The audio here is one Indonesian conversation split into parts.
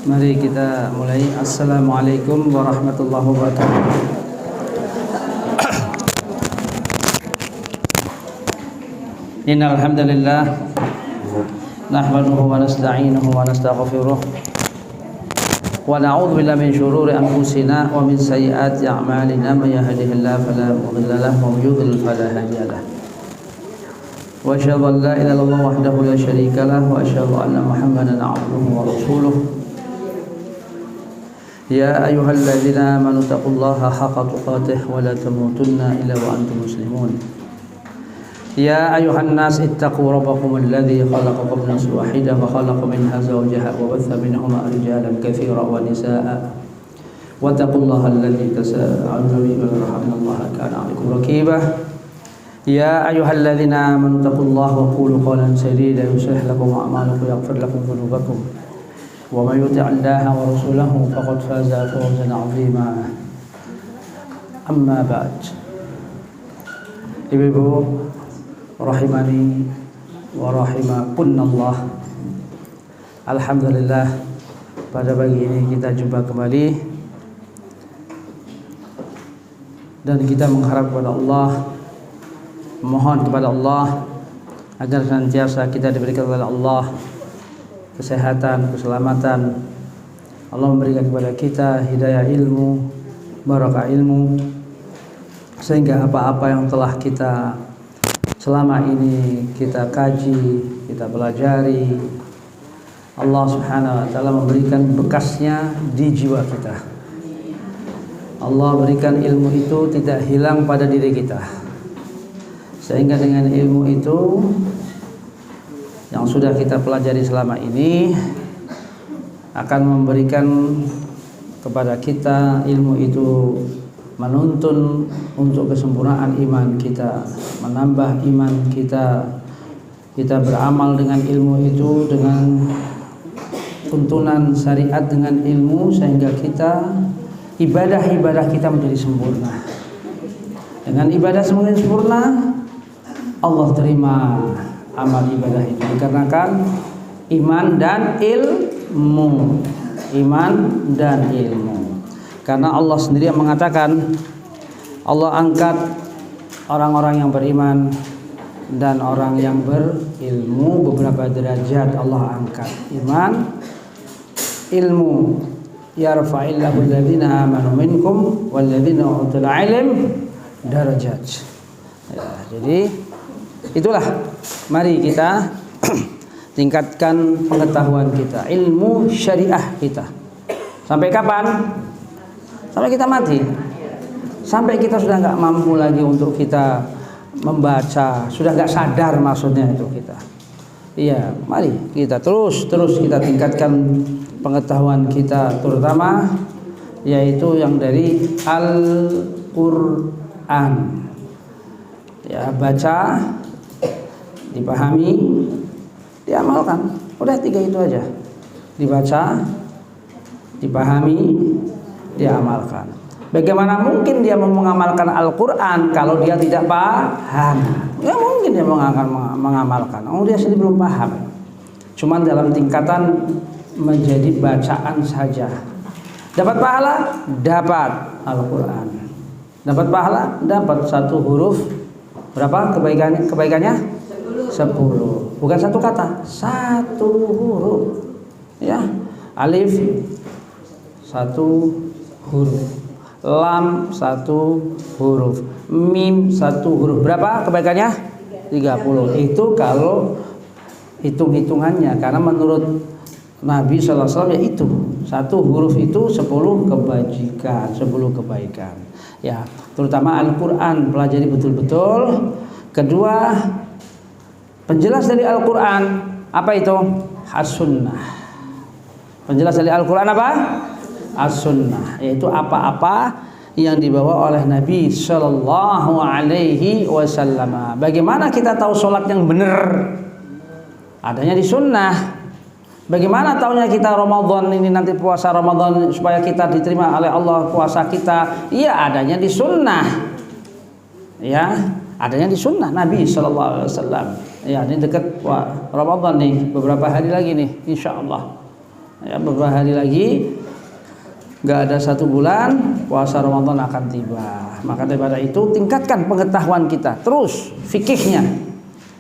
Mari kita mulai. Assalamualaikum warahmatullahi wabarakatuh. Innal hamdalillah nahmaduhu wa nasta'inuhu wa nastaghfiruh wa na'udzu billahi min shururi anfusina wa min sayyiati a'malina may yahdihillahu fala mudilla lahu wa may yudlil fala hadiya lahu. Wa asyhadu an la ilaha illallah wahdahu la syarika lahu wa asyhadu anna Muhammadan 'abduhu wa rasuluh. Ya ayyuhalladzina amanu taqullaha haqqa tuqatih wa la tamutunna illa wa antum muslimun. Ya ayyuhan nas ittaqu rabbakum alladzi khalaqakum min nafsin wahidah wa khalaqa minha zawjaha wa batha minhuma rijalan katsiran wa nisaa'a. Wattaqullaha alladzi tasaaluna bihi wal arham innallaha kana 'alaykum raqibah. Ya ayyuhalladzina amanu taqullaha wa qulu qawlan sadida yuslih lakum a'malakum wa yaghfir lakum dhunubakum. Wa may yuti'illaha wa rasulahu faqad faza fawzan 'azima. Amma ba'd. Ibu-ibu rahimani wa rahimakunallah. Alhamdulillah, pada pagi ini kita jumpa kembali dan kita mengharap kepada Allah, memohon kepada Allah agar senantiasa kita diberikan oleh Allah kesehatan, keselamatan. Allah memberikan kepada kita hidayah ilmu, barakah ilmu, sehingga apa-apa yang telah kita selama ini kita kaji, kita pelajari, Allah Subhanahu wa taala memberikan bekasnya di jiwa kita. Allah berikan ilmu itu tidak hilang pada diri kita, sehingga dengan ilmu itu yang sudah kita pelajari selama ini akan memberikan kepada kita ilmu itu menuntun untuk kesempurnaan iman kita, menambah iman kita. Kita beramal dengan ilmu itu, dengan tuntunan syariat dengan ilmu, sehingga kita ibadah-ibadah kita menjadi sempurna. Dengan ibadah semakin sempurna, Allah terima amal ibadah itu dikarenakan iman dan ilmu. Iman dan ilmu. Karena Allah sendiri yang mengatakan, Allah angkat orang-orang yang beriman dan orang yang berilmu, beberapa derajat Allah angkat. Iman, ilmu. Yarfa'illahu alladhina amanu minkum walladhina utul ilm darajat. Ya, jadi itulah, mari kita tingkatkan pengetahuan kita, ilmu syariah kita. Sampai kapan? Sampai kita mati. Sampai kita sudah nggak mampu lagi untuk kita membaca, sudah nggak sadar maksudnya itu kita. Iya, mari kita terus kita tingkatkan pengetahuan kita, terutama yaitu yang dari Al-Quran. Ya, baca, dipahami, diamalkan. Udah 3 itu aja. Dibaca, dipahami, diamalkan. Bagaimana mungkin dia mengamalkan Al-Quran kalau dia tidak paham? Nggak mungkin dia mengamalkan. Oh, dia sendiri belum paham. Cuma dalam tingkatan menjadi bacaan saja. Dapat pahala? Dapat Al-Quran. Dapat pahala? Dapat 1 huruf. Berapa kebaikannya? 10. Bukan 1 kata, 1 huruf. Ya, alif 1 huruf, lam 1 huruf, mim 1 huruf. Berapa kebaikannya? 30. Itu kalau hitung-hitungannya, karena menurut Nabi sallallahu alaihi wasallam ya itu 1 huruf itu 10 kebajikan, 10 kebaikan. Ya, terutama Al-Quran pelajari betul-betul. Kedua, penjelas dari Al-Quran apa itu? As-Sunnah. Penjelas dari Al-Quran apa? As-Sunnah, yaitu apa-apa yang dibawa oleh Nabi Sallallahu Alaihi Wasallam. Bagaimana kita tahu sholat yang benar? Adanya di Sunnah. Bagaimana tahunya kita Ramadan ini nanti puasa Ramadan supaya kita diterima oleh Allah puasa kita? Iya, adanya di Sunnah. Ya, adanya di Sunnah Nabi Sallallahu Alaihi Wasallam. Ya, ini dekat Ramadan nih, beberapa hari lagi nih, insya Allah. Ya, beberapa hari lagi nggak ada 1 bulan puasa Ramadan akan tiba. Maka daripada itu tingkatkan pengetahuan kita terus fikihnya,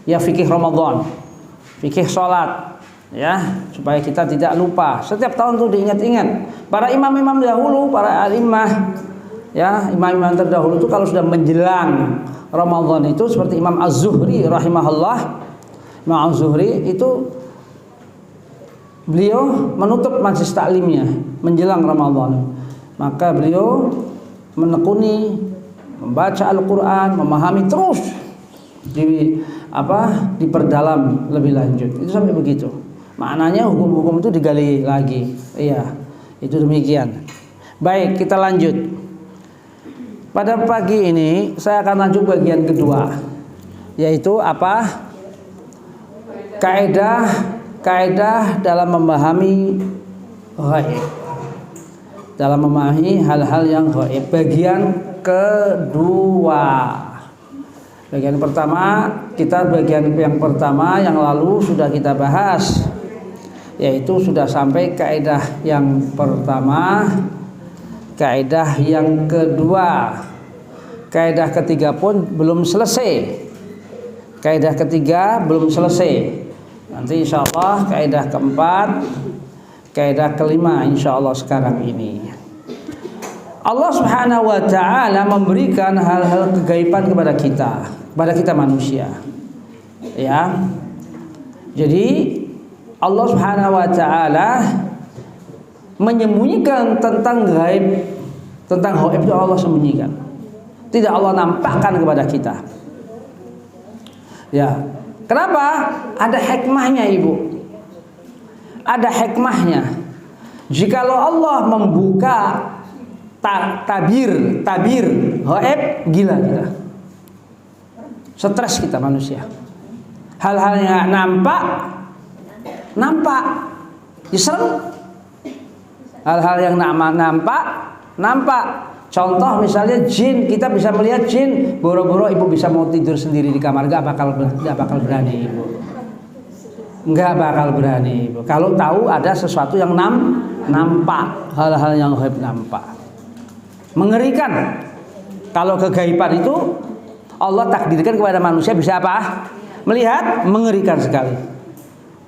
ya fikih Ramadan, fikih sholat, ya supaya kita tidak lupa. Setiap tahun tuh diingat-ingat. Para imam-imam dahulu, para alimah, ya imam-imam terdahulu itu kalau sudah menjelang Ramadan itu seperti Imam Az-Zuhri rahimahullah. Imam Az-Zuhri itu beliau menutup majelis taklimnya menjelang Ramadan, maka beliau menekuni membaca Al-Quran, memahami terus, diperdalam lebih lanjut. Itu sampai begitu. Maknanya hukum-hukum itu digali lagi. Iya, itu demikian. Baik, kita lanjut. Pada pagi ini saya akan lanjut bagian kedua, yaitu apa? Kaidah dalam memahami ghaib, dalam memahami hal-hal yang ghaib. Bagian kedua. Bagian pertama, bagian yang pertama yang lalu sudah kita bahas, yaitu sudah sampai kaidah yang pertama, kaidah yang kedua, kaidah ketiga pun belum selesai. Kaidah ketiga belum selesai. Nanti insya Allah kaidah keempat, kaidah kelima insya Allah sekarang ini. Allah Subhanahu wa ta'ala memberikan hal-hal kegaiban kepada kita manusia. Ya. Jadi Allah Subhanahu wa ta'ala menyembunyikan tentang gaib, tentang gaib itu Allah sembunyikan. Tidak Allah nampakkan kepada kita. Ya. Kenapa? Ada hikmahnya, Ibu. Ada hikmahnya. Jikalau Allah membuka tabir gaib, gila kita. Stres kita manusia. Hal-hal yang nampak. Serem. Hal-hal yang nampak. Contoh misalnya jin, kita bisa melihat jin, boro-boro ibu bisa mau tidur sendiri di kamar, nggak bakal berani ibu, nggak bakal berani ibu. Kalau tahu ada sesuatu yang nampak, hal-hal yang gaib nampak, mengerikan. Kalau kegaiban itu Allah takdirkan kepada manusia bisa apa? Melihat, mengerikan sekali.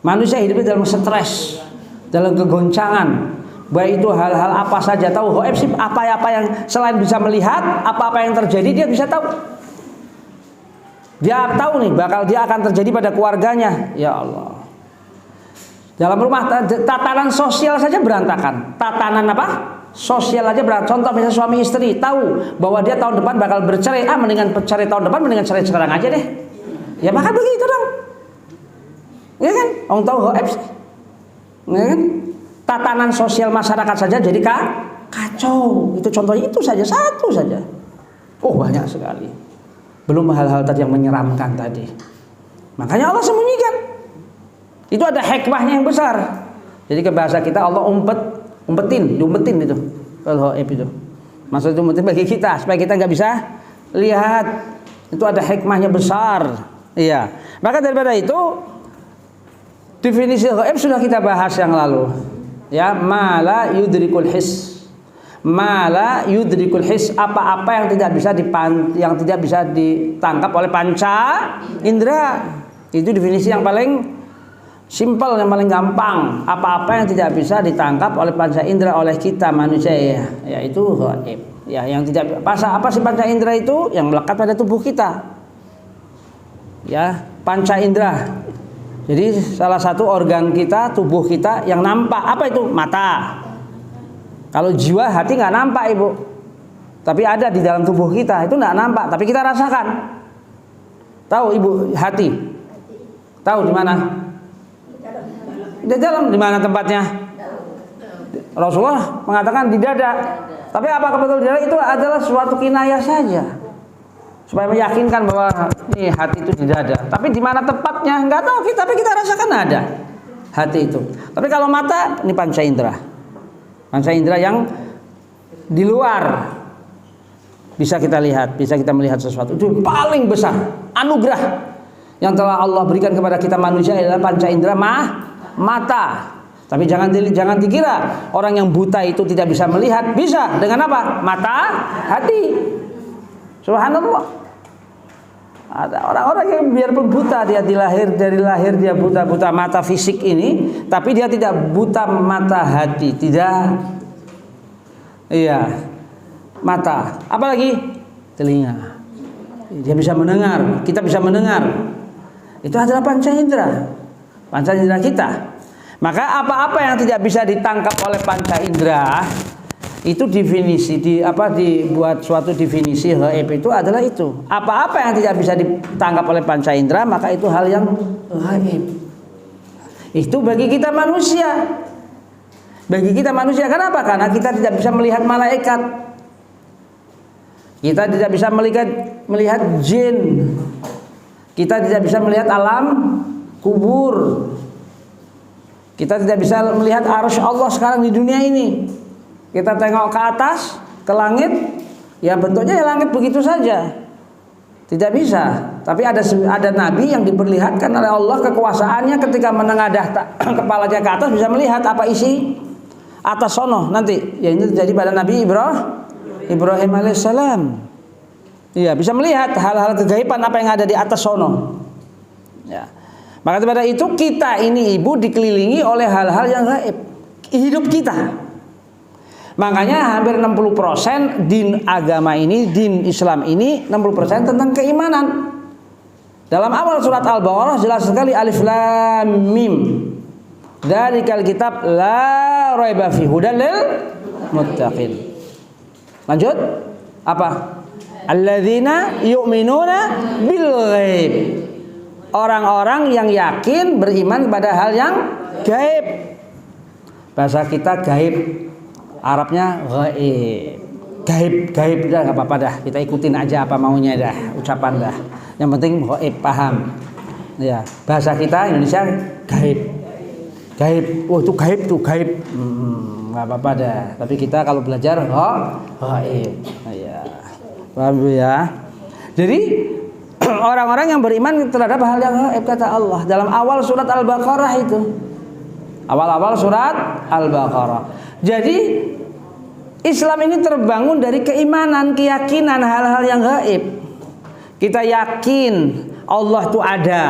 Manusia hidupnya dalam stres, dalam kegoncangan. Baik itu hal-hal apa saja, tahu gaib sih, apa-apa yang selain bisa melihat, apa-apa yang terjadi dia bisa tahu. Dia tahu nih bakal dia akan terjadi pada keluarganya. Ya Allah. Dalam rumah tatanan sosial saja berantakan. Tatanan apa? Sosial aja berantakan. Contoh misalnya suami istri tahu bahwa dia tahun depan bakal bercerai, mendingan cerai tahun depan mendingan cerai sekarang aja deh. Ya bakal begitu dong. Ya kan? Orang tahu gaib sih. Ya kan? Tatanan sosial masyarakat saja jadi kacau. Itu contohnya itu saja, satu saja. Oh banyak sekali. Belum hal-hal tadi yang menyeramkan tadi. Makanya Allah sembunyikan. Itu ada hikmahnya yang besar. Jadi ke bahasa kita Allah diumpetin itu. Kalau itu. Maksud itu umpetin bagi kita supaya kita nggak bisa lihat. Itu ada hikmahnya besar. Iya. Maka daripada itu definisi gaib sudah kita bahas yang lalu. Ya, mala yudrikul his. Mala yudrikul his, apa-apa yang tidak bisa ditangkap oleh panca indera. Itu definisi yang paling simpel, yang paling gampang. Apa-apa yang tidak bisa ditangkap oleh panca indera oleh kita manusia ya, yaitu gaib. Ya, yang tidak apa sih panca indera itu? Yang melekat pada tubuh kita. Ya, panca indera. Jadi salah satu organ kita, tubuh kita yang nampak apa itu? Mata. Kalau jiwa, hati nggak nampak ibu, tapi ada di dalam tubuh kita, itu nggak nampak, tapi kita rasakan. Tahu ibu hati? Tahu di mana? Di dalam, di mana tempatnya? Rasulullah mengatakan di dada. Tapi apakah betul di dada? Itu adalah suatu kinayah saja, supaya meyakinkan bahwa ini hati itu di dada. Tapi di mana tempatnya nggak tahu kita, tapi kita rasakan ada hati itu. Tapi kalau mata ini panca indera, yang di luar bisa kita lihat, bisa kita melihat sesuatu. Itu paling besar anugerah yang telah Allah berikan kepada kita manusia adalah panca indera mata. Tapi jangan dikira orang yang buta itu tidak bisa melihat. Bisa dengan apa? Mata, hati. Subhanallah. Ada orang-orang yang biarpun buta, dari lahir dia buta mata fisik ini, tapi dia tidak buta mata hati, tidak. Iya. Mata, apalagi telinga. Dia bisa mendengar, kita bisa mendengar. Itu adalah panca indera kita. Maka apa-apa yang tidak bisa ditangkap oleh panca indera itu dibuat suatu definisi ghaib itu adalah itu. Apa-apa yang tidak bisa ditangkap oleh panca indera maka itu hal yang ghaib. Itu bagi kita manusia. Kenapa? Karena kita tidak bisa melihat malaikat. Kita tidak bisa melihat jin. Kita tidak bisa melihat alam kubur. Kita tidak bisa melihat arsy Allah sekarang di dunia ini. Kita tengok ke atas, ke langit, ya bentuknya ya langit begitu saja. Tidak bisa. Tapi ada nabi yang diperlihatkan oleh Allah kekuasaannya ketika menengadah kepalanya ke atas bisa melihat apa isi atas sono nanti. Ya ini terjadi pada Nabi Ibrahim alaihissalam. Iya, bisa melihat hal-hal kegaiban apa yang ada di atas sono. Ya. Maka daripada itu kita ini ibu dikelilingi oleh hal-hal yang gaib. Hidup kita. Makanya hampir 60% din agama ini, din Islam ini 60% tentang keimanan. Dalam awal surat Al-Baqarah jelas sekali alif lam mim. Dzalikal kitab la raiba fihi hudal lil muttaqin. Lanjut. Apa? Alladzina yu'minuna bil ghaib. Orang-orang yang yakin beriman kepada hal yang gaib. Bahasa kita gaib, Arabnya gaib. Gaib dah enggak apa-apa dah. Kita ikutin aja apa maunya dah, ucapan dah. Yang penting gaib paham. Ya, bahasa kita Indonesia gaib. Gaib. Oh, itu gaib tuh, gaib. Enggak apa-apa dah. Tapi kita kalau belajar gaib. Ya. Paham ya? Jadi orang-orang yang beriman terhadap hal yang gaib kata Allah dalam awal surat Al-Baqarah itu. Awal-awal surat Al-Baqarah. Jadi Islam ini terbangun dari keimanan, keyakinan hal-hal yang gaib. Kita yakin Allah itu ada.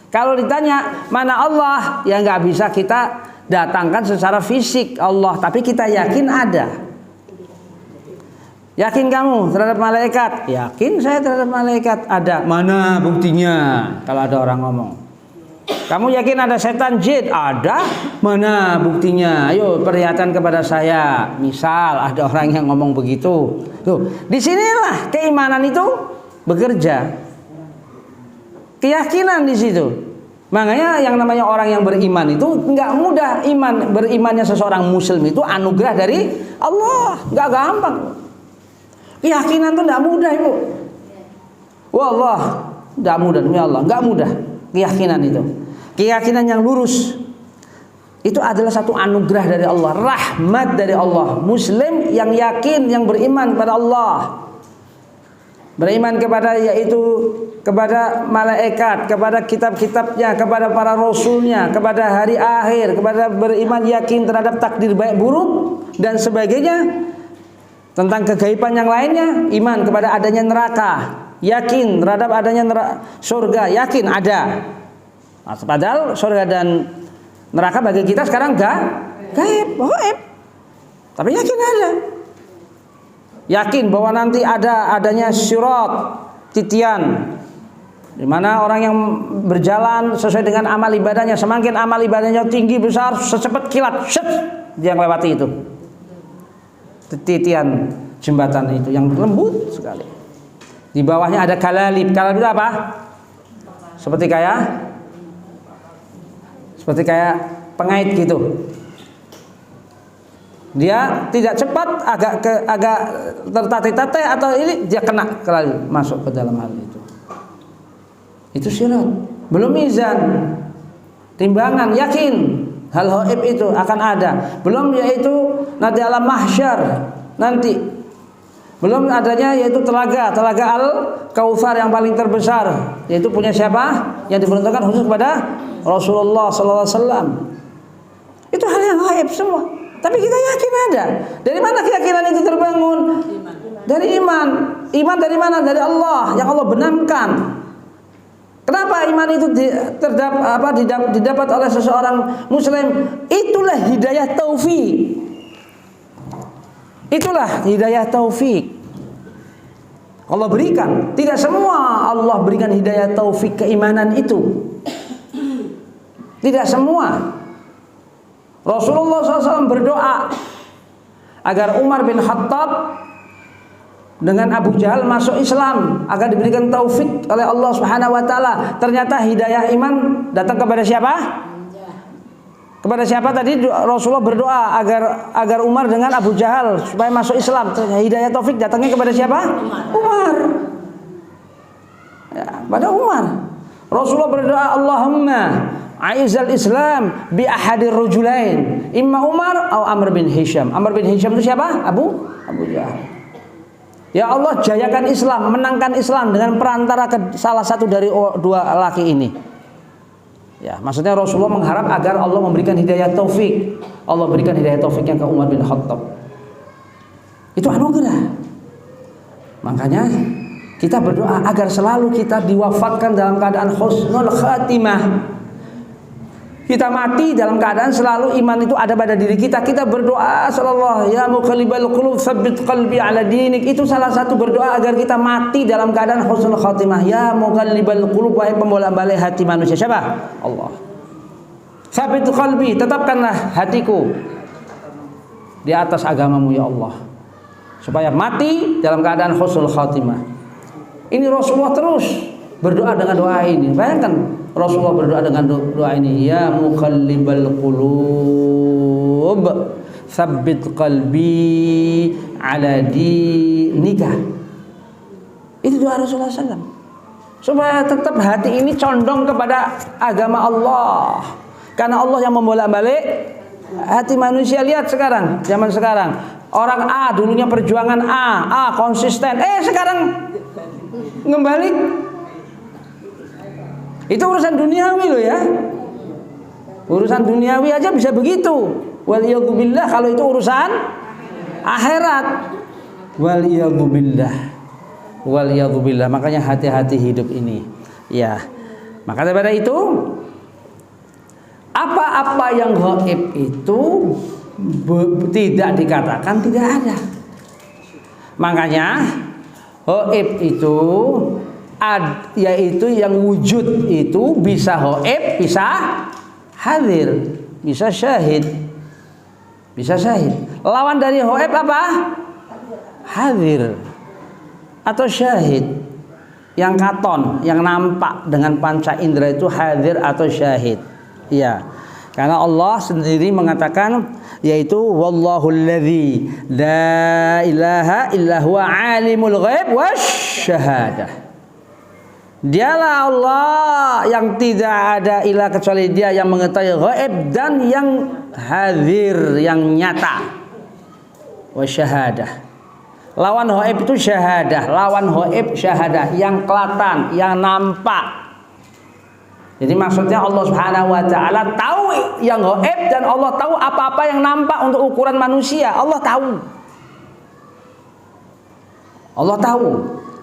Kalau ditanya mana Allah, ya nggak bisa kita datangkan secara fisik Allah, tapi kita yakin ada. Yakin kamu terhadap malaikat? Yakin saya terhadap malaikat ada. Mana buktinya? Kalau ada orang ngomong. Kamu yakin ada setan jin? Ada. Mana buktinya? Ayo perlihatkan kepada saya. Misal ada orang yang ngomong begitu. Tuh, disinilah keimanan itu bekerja. Keyakinan di situ. Makanya yang namanya orang yang beriman itu nggak mudah. Berimannya seseorang muslim itu anugerah dari Allah. Nggak gampang. Keyakinan itu tidak mudah ibu. Wallah, tidak mudah demi Allah, nggak mudah keyakinan itu. Keyakinan yang lurus itu adalah satu anugerah dari Allah, rahmat dari Allah. Muslim yang yakin, yang beriman kepada Allah, beriman kepada malaikat, kepada kitab-kitabnya, kepada para rasulnya, kepada hari akhir, kepada beriman yakin terhadap takdir baik buruk dan sebagainya. Tentang kegaiban yang lainnya, iman kepada adanya neraka, yakin terhadap adanya surga, yakin ada. Nah, padahal surga dan neraka bagi kita sekarang gaib. Tapi yakin ada. Yakin bahwa nanti adanya sirat, titian, di mana orang yang berjalan sesuai dengan amal ibadahnya, semakin amal ibadahnya tinggi besar, secepat kilat, dia melewati itu. Titian jembatan itu yang lembut sekali. Di bawahnya ada kalalib. Kalalib itu apa? Seperti kayak pengait gitu. Dia tidak cepat, agak tertatih-tatih atau ini dia kena kalalib masuk ke dalam hal itu. Itu sirat. Belum mizan. Timbangan, yakin hal gaib itu akan ada. Belum yaitu nanti alam mahsyar nanti. Belum adanya yaitu telaga Al-Kautsar yang paling terbesar, yaitu punya siapa? Yang diperuntukkan khusus kepada Rasulullah sallallahu alaihi wasallam. gaib semua. Tapi kita yakin ada. Dari mana keyakinan itu terbangun? Dari iman. Iman dari mana? Dari Allah, yang Allah benamkan. Kenapa iman itu didapat oleh seseorang muslim? Itulah hidayah taufik. Itulah hidayah taufik. Allah berikan. Tidak semua Allah berikan hidayah taufik keimanan itu. Tidak semua. Rasulullah SAW berdoa agar Umar bin Khattab dengan Abu Jahal masuk Islam, agar diberikan taufik oleh Allah Subhanahu wa taala. Ternyata hidayah iman datang kepada siapa? Kepada siapa tadi? Rasulullah berdoa agar Umar dengan Abu Jahal supaya masuk Islam. Hidayah taufik datangnya kepada siapa? Umar. Ya, pada Umar. Rasulullah berdoa, Allahumma aizal Islam bi ahadir rajulain, imma Umar atau Amr bin Hisham. Amr bin Hisham itu siapa? Abu Jahal. Ya Allah, jayakan Islam, menangkan Islam dengan perantara salah satu dari dua laki ini. Ya, maksudnya Rasulullah mengharap agar Allah memberikan hidayah taufik. Allah berikan hidayah taufiknya ke Umar bin Khattab. Itu anugerah. Makanya kita berdoa agar selalu kita diwafatkan dalam keadaan husnul khatimah. Kita mati dalam keadaan selalu iman itu ada pada diri kita. Kita berdoa sallallahu ya muqallibal qulub tsabbit qalbi ala dinik. Itu salah satu berdoa agar kita mati dalam keadaan husnul khatimah. Ya muqallibal qulub, wahai pembolak-balik hati manusia. Siapa? Allah. Tsabbit qalbi, tetapkanlah hatiku di atas agamamu ya Allah, supaya mati dalam keadaan husnul khatimah. Ini Rasulullah terus berdoa dengan doa ini. Bayangkan Rasulullah berdoa dengan doa ini, ya muqallibal qulub tsabbit qalbi ala dinika. Itu doa Rasulullah SAW, supaya tetap hati ini condong kepada agama Allah. Karena Allah yang membolak-balik hati manusia. Lihat sekarang, zaman sekarang, orang A dulunya perjuangan A konsisten, sekarang ngembalik. Itu urusan duniawi loh ya. Urusan duniawi aja bisa begitu. Waliyadzubillah, kalau itu urusan akhirat. Waliyadzubillah. Makanya hati-hati hidup ini. Ya. Maka daripada itu, apa-apa yang gaib itu tidak dikatakan tidak ada. Makanya gaib itu yaitu yang wujud itu bisa gaib, bisa hadir, bisa syahid. Lawan dari gaib apa? Hadir atau syahid. Yang katon, yang nampak dengan panca indera itu hadir atau syahid. Ya. Karena Allah sendiri mengatakan, yaitu wallahul ladzi la ilaha illa huwa alimul ghaib wasyahadah. Dialah Allah yang tidak ada ilah kecuali Dia yang mengetahui gaib dan yang hadir, yang nyata. Wasyahadah. Lawan gaib itu syahadah, lawan gaib syahadah, yang kelihatan, yang nampak. Jadi maksudnya Allah Subhanahu wa taala tahu yang gaib dan Allah tahu apa-apa yang nampak untuk ukuran manusia. Allah tahu. Allah tahu.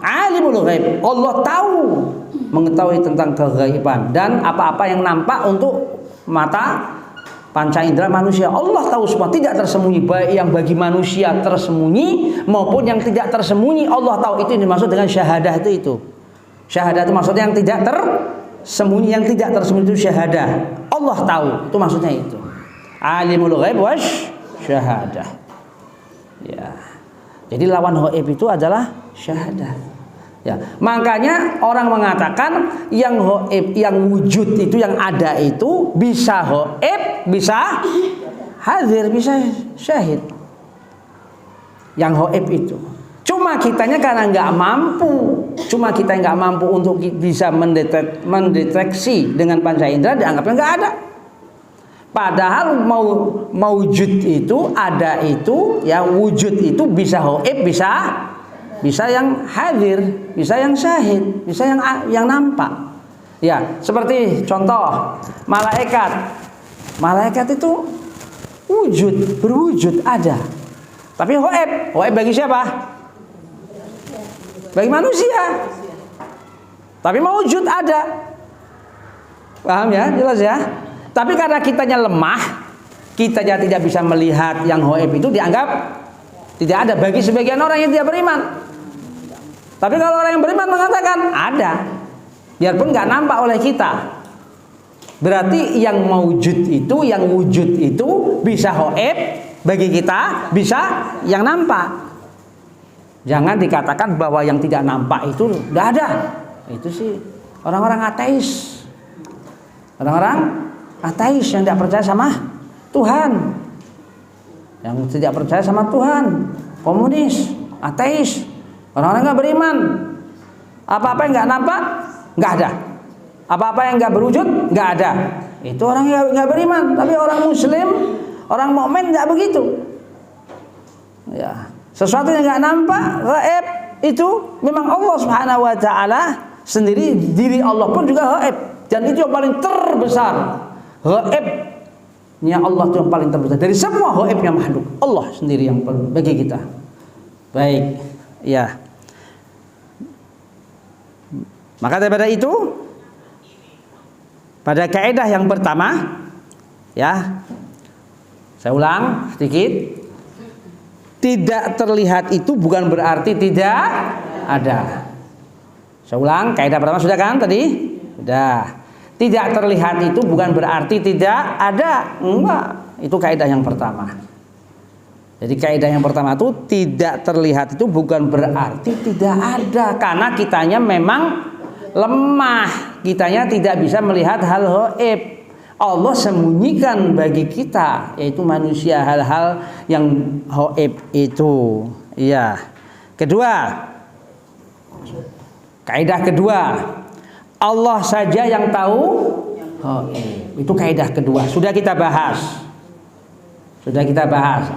Alimul ghaib, Allah tahu, mengetahui tentang kegaiban dan apa-apa yang nampak untuk mata panca indera manusia. Allah tahu semua, tidak tersembunyi, baik yang bagi manusia tersembunyi maupun yang tidak tersembunyi. Allah tahu. Itu yang dimaksud dengan syahadah itu. Syahadah itu maksudnya yang tidak tersembunyi, yang tidak tersembunyi itu syahadah. Allah tahu, itu maksudnya itu. Alimul ghaib wasy syahadah. Ya. Jadi lawan gaib itu adalah syahadah. Ya, makanya orang mengatakan yang gaib, yang wujud itu, yang ada itu bisa gaib, bisa hadir, bisa syahid. Yang gaib itu. Cuma kitanya karena nggak mampu, untuk bisa mendeteksi dengan panca indera, dianggapnya nggak ada. Padahal maujud itu, ada itu, yang wujud itu bisa gaib, bisa yang hadir, bisa yang syahid, bisa yang nampak. Ya, seperti contoh malaikat. Malaikat itu wujud, berwujud ada. Tapi gaib bagi siapa? Bagi manusia. Tapi mewujud ada. Paham ya? Jelas ya? Tapi karena kitanya lemah, kitanya tidak bisa melihat yang gaib itu, dianggap tidak ada bagi sebagian orang yang tidak beriman. Tapi kalau orang yang beriman mengatakan ada, biarpun nggak nampak oleh kita. Berarti yang mewujud itu, yang wujud itu bisa gaib bagi kita, bisa yang nampak. Jangan dikatakan bahwa yang tidak nampak itu tidak ada. Itu sih orang-orang ateis. Orang-orang ateis yang tidak percaya sama Tuhan. Yang tidak percaya sama Tuhan, komunis, ateis, orang-orang nggak beriman. Apa-apa yang nggak nampak, nggak ada. Apa-apa yang nggak berwujud, nggak ada. Itu orang yang nggak beriman. Tapi orang Muslim, orang mukmin nggak begitu. Ya, sesuatu yang nggak nampak, gaib itu memang Allah Subhanahu Wa Taala sendiri, diri Allah pun juga gaib. Dan itu yang paling terbesar. Gaibnya Allah itu yang paling terbesar dari semua gaibnya makhluk. Allah sendiri yang bagi kita. Baik, ya. Maka daripada itu, pada kaidah yang pertama, ya, saya ulang sedikit, tidak terlihat itu bukan berarti tidak ada. Saya ulang, kaidah pertama sudah kan tadi? Sudah. Tidak terlihat itu bukan berarti tidak ada. Enggak. Itu kaidah yang pertama. Jadi kaidah yang pertama itu tidak terlihat itu bukan berarti tidak ada. Karena kitanya memang lemah. Kitanya tidak bisa melihat hal gaib. Allah sembunyikan bagi kita, yaitu manusia, hal-hal yang gaib itu. Iya. Kedua, kaidah kedua, Allah saja yang tahu gaib. Itu kaidah kedua. Sudah kita bahas.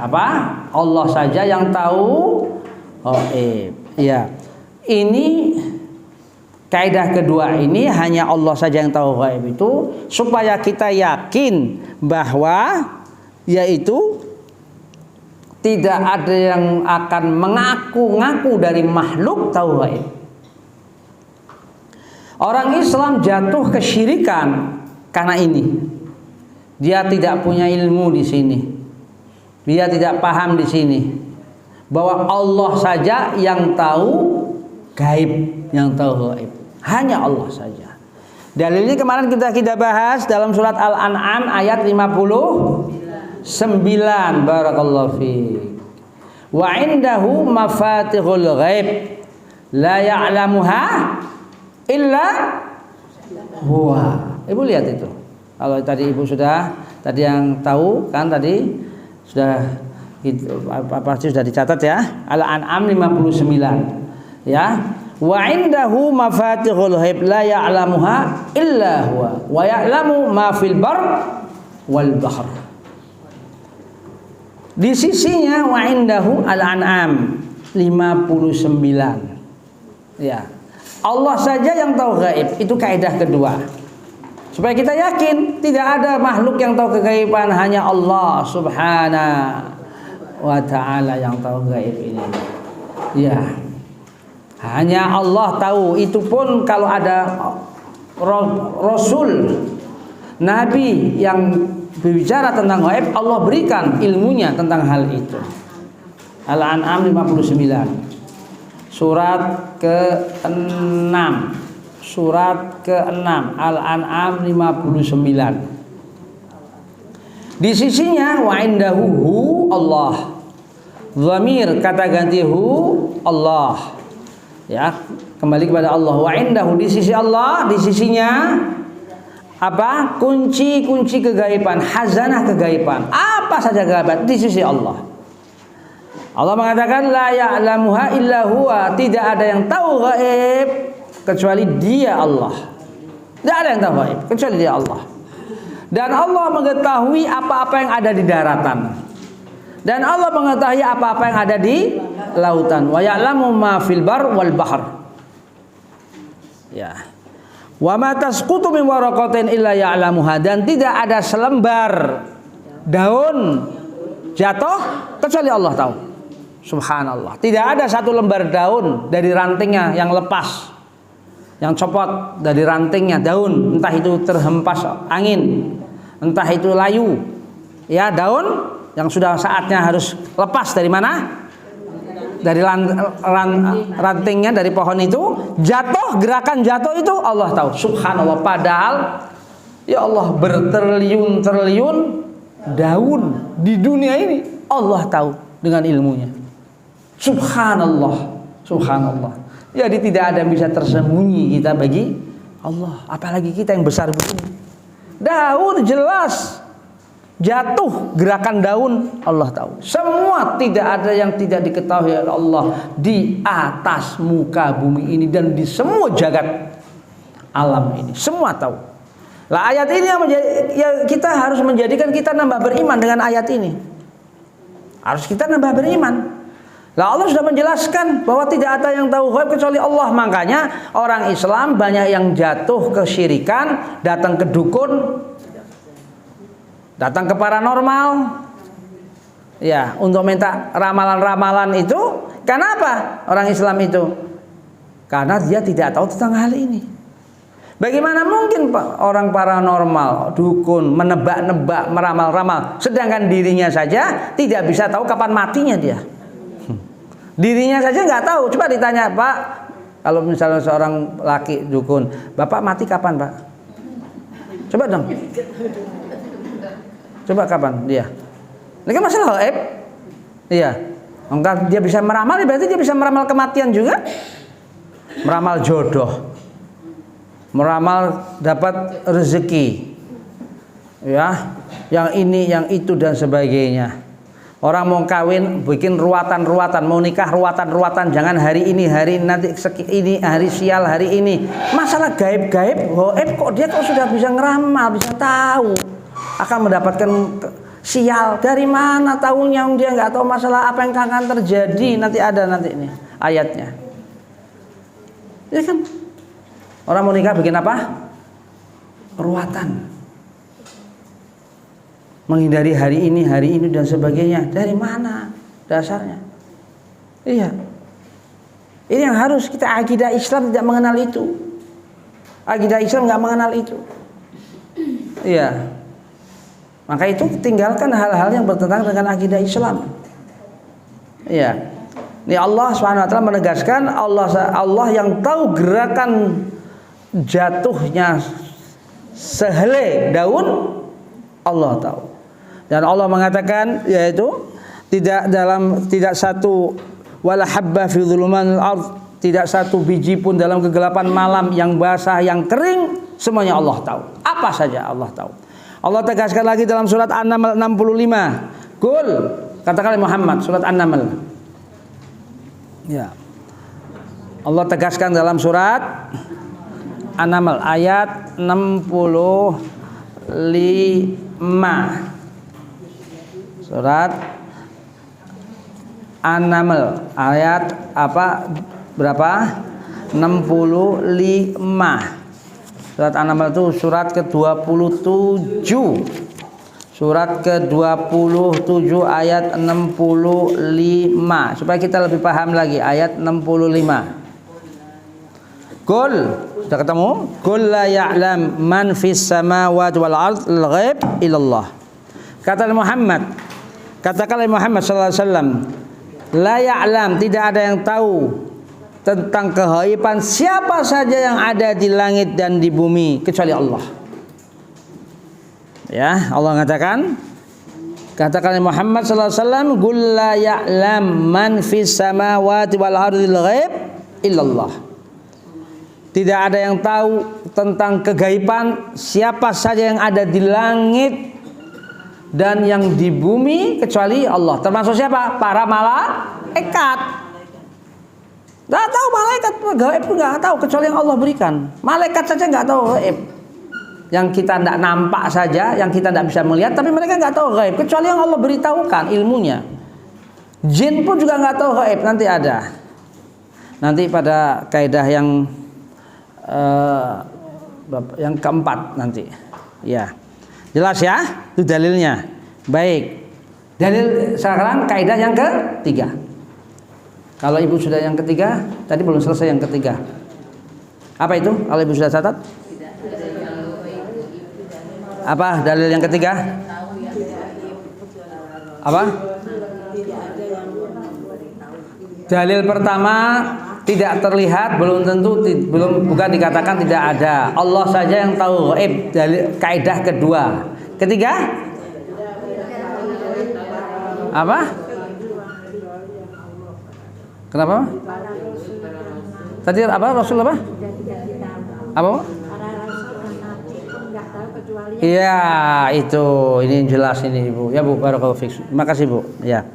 Apa? Allah saja yang tahu gaib. Ya. Ini kaidah kedua ini, hanya Allah saja yang tahu gaib itu, supaya kita yakin bahwa yaitu tidak ada yang akan mengaku-ngaku dari makhluk tahu gaib. Orang Islam jatuh kesyirikan karena ini. Dia tidak punya ilmu di sini. Dia tidak paham di sini bahwa Allah saja yang tahu gaib, yang tahu gaib. Hanya Allah saja. Dalilnya kemarin kita bahas dalam surat Al-An'am ayat 59. Barakallahu fiik. Wa indahu mafatihul ghaib la ya'lamuha illa huwa. Ibu lihat itu. Kalau tadi ibu tadi yang tahu kan tadi sudah itu, pasti sudah dicatat ya. Al-An'am 59. Ya. Wa indahu mafatihul ghaib la ya'lamuha illa huwa wa ya'lamu ma fil bar wal bahr. Di sisinya wa indahu Al-An'am 59. Ya. Allah saja yang tahu gaib. Itu kaidah kedua. Supaya kita yakin tidak ada makhluk yang tahu kegaiban, hanya Allah Subhanahu wa Ta'ala yang tahu gaib ini. Ya. Hanya Allah tahu. Itu pun kalau ada Rasul, Nabi yang berbicara tentang gaib, Allah berikan ilmunya tentang hal itu. Al-An'am 59. Surat ke-6. Al-An'am 59. Di sisinya wa indahu Allah. Dhamir kata ganti hu Allah. Ya, kembali kepada Allah. Wa indahu, di sisi Allah, di sisinya apa? Kunci-kunci kegaiban, khazanah kegaiban. Apa saja kegaiban di sisi Allah. Allah mengatakan la ya'lamuha illa huwa, tidak ada yang tahu gaib kecuali Dia Allah. Tidak ada yang tahu gaib kecuali Dia Allah. Dan Allah mengetahui apa-apa yang ada di daratan. Dan Allah mengetahui apa-apa yang ada di lautan. Wa ya'lamu ma fil bar wal bahr. Ya. Wa ma tasqutu min waraqatin illa ya'lamuha, dan tidak ada selembar daun jatuh kecuali Allah tahu. Subhanallah. Tidak ada satu lembar daun dari rantingnya yang lepas, yang copot dari rantingnya daun, entah itu terhempas angin, entah itu layu, ya daun yang sudah saatnya harus lepas dari mana? Dari rantingnya dari pohon itu jatuh, gerakan jatuh itu Allah tahu. Subhanallah. Padahal ya Allah bertriliun-triliun daun di dunia ini Allah tahu dengan ilmunya. Subhanallah, subhanallah. Jadi tidak ada yang bisa tersembunyi kita bagi Allah. Apalagi kita yang besar begini. Daun jelas jatuh, gerakan daun Allah tahu. Semua tidak ada yang tidak diketahui oleh Allah di atas muka bumi ini dan di semua jagat alam ini. Semua tahu. Lah ayat ini yang kita harus menjadikan kita nambah beriman dengan ayat ini. Harus kita nambah beriman. Lah Allah sudah menjelaskan bahwa tidak ada yang tahu ghaib kecuali Allah. Makanya orang Islam banyak yang jatuh kesyirikan, datang ke dukun, datang ke paranormal, ya untuk minta ramalan-ramalan itu. Kenapa orang Islam itu? Karena dia tidak tahu tentang hal ini. Bagaimana mungkin orang paranormal, dukun, menebak-nebak, meramal-ramal, sedangkan dirinya saja tidak bisa tahu kapan matinya dia. Dirinya saja nggak tahu. Coba ditanya, Pak, kalau misalnya seorang laki dukun, Bapak mati kapan, Pak? Coba dong. Coba kapan dia? Ini kan masalah gaib. Iya. Enggak dia bisa meramal, berarti dia bisa meramal kematian juga. Meramal jodoh. Meramal dapat rezeki. Ya, yang ini, yang itu dan sebagainya. Orang mau kawin bikin ruatan-ruatan, mau nikah ruatan-ruatan, jangan hari ini nanti ini hari sial hari ini. Masalah gaib-gaib, kok dia kok sudah bisa ngeramal, bisa tahu akan mendapatkan sial. Dari mana tahunya? Dia nggak tahu masalah apa yang akan terjadi. Nanti ada nanti ini ayatnya. Ya kan? Orang mau nikah bikin apa? Ruatan. Menghindari hari ini dan sebagainya. Dari mana dasarnya? Iya. Ini yang harus kita, akidah Islam tidak mengenal itu. Akidah Islam nggak mengenal itu. Iya. Maka itu tinggalkan hal-hal yang bertentangan dengan akidah Islam. Iya. Ini Allah SWT menegaskan, Allah yang tahu gerakan jatuhnya sehelai daun, Allah tahu. Dan Allah mengatakan, yaitu tidak satu wala habba fi dhulumanil ardh, tidak satu biji pun dalam kegelapan malam, yang basah yang kering, semuanya Allah tahu. Apa saja Allah tahu. Allah tegaskan lagi dalam surat An-Naml 65. Qul, katakanlah Muhammad, surat An-Naml. Ya. Allah tegaskan dalam surat An-Naml ayat 65. Surat An-Naml ayat berapa? 65. Surat An-Naml itu surat ke-27. Surat ke-27 ayat 65. Supaya kita lebih paham lagi ayat 65. Qul, sudah ketemu? Qul la ya'lam man fis samawati wal ardhil ghaib illallah. Kata Muhammad, katakanlah Muhammad sallallahu alaihi wasallam, la ya'lam, tidak ada yang tahu tentang kehaiban siapa saja yang ada di langit dan di bumi kecuali Allah. Ya, Allah katakan Muhammad sallallahu alaihi wasallam, qul la ya'lam man fis samawati wal ardhil ghaib illallah. Tidak ada yang tahu tentang kegaiban siapa saja yang ada di langit dan yang di bumi kecuali Allah. Termasuk siapa? Para malaikat. Nggak tahu malaikat gaib pun nggak tahu kecuali yang Allah berikan. Malaikat saja nggak tahu gaib. Yang kita tidak nampak saja, yang kita tidak bisa melihat, tapi mereka nggak tahu gaib kecuali yang Allah beritahukan ilmunya. Jin pun juga nggak tahu gaib. Nanti ada. Nanti pada kaidah yang keempat nanti. Ya. Jelas ya? Itu dalilnya. Baik. Dalil sekarang kaidah yang ketiga. Kalau ibu sudah yang ketiga, tadi belum selesai yang ketiga. Apa itu? Kalau ibu sudah catat? Apa dalil yang ketiga? Apa? Dalil pertama, tidak terlihat, belum tentu, bukan dikatakan tidak ada. Allah saja yang tahu gaib. Dalil kaidah kedua. Ketiga? Apa? Kenapa? Tadi apa? Rasul apa? Apa? Iya, itu. Ini jelas ini, Ibu. Ya, Bu, barakallahu fiik. Terima kasih, Bu. Ya.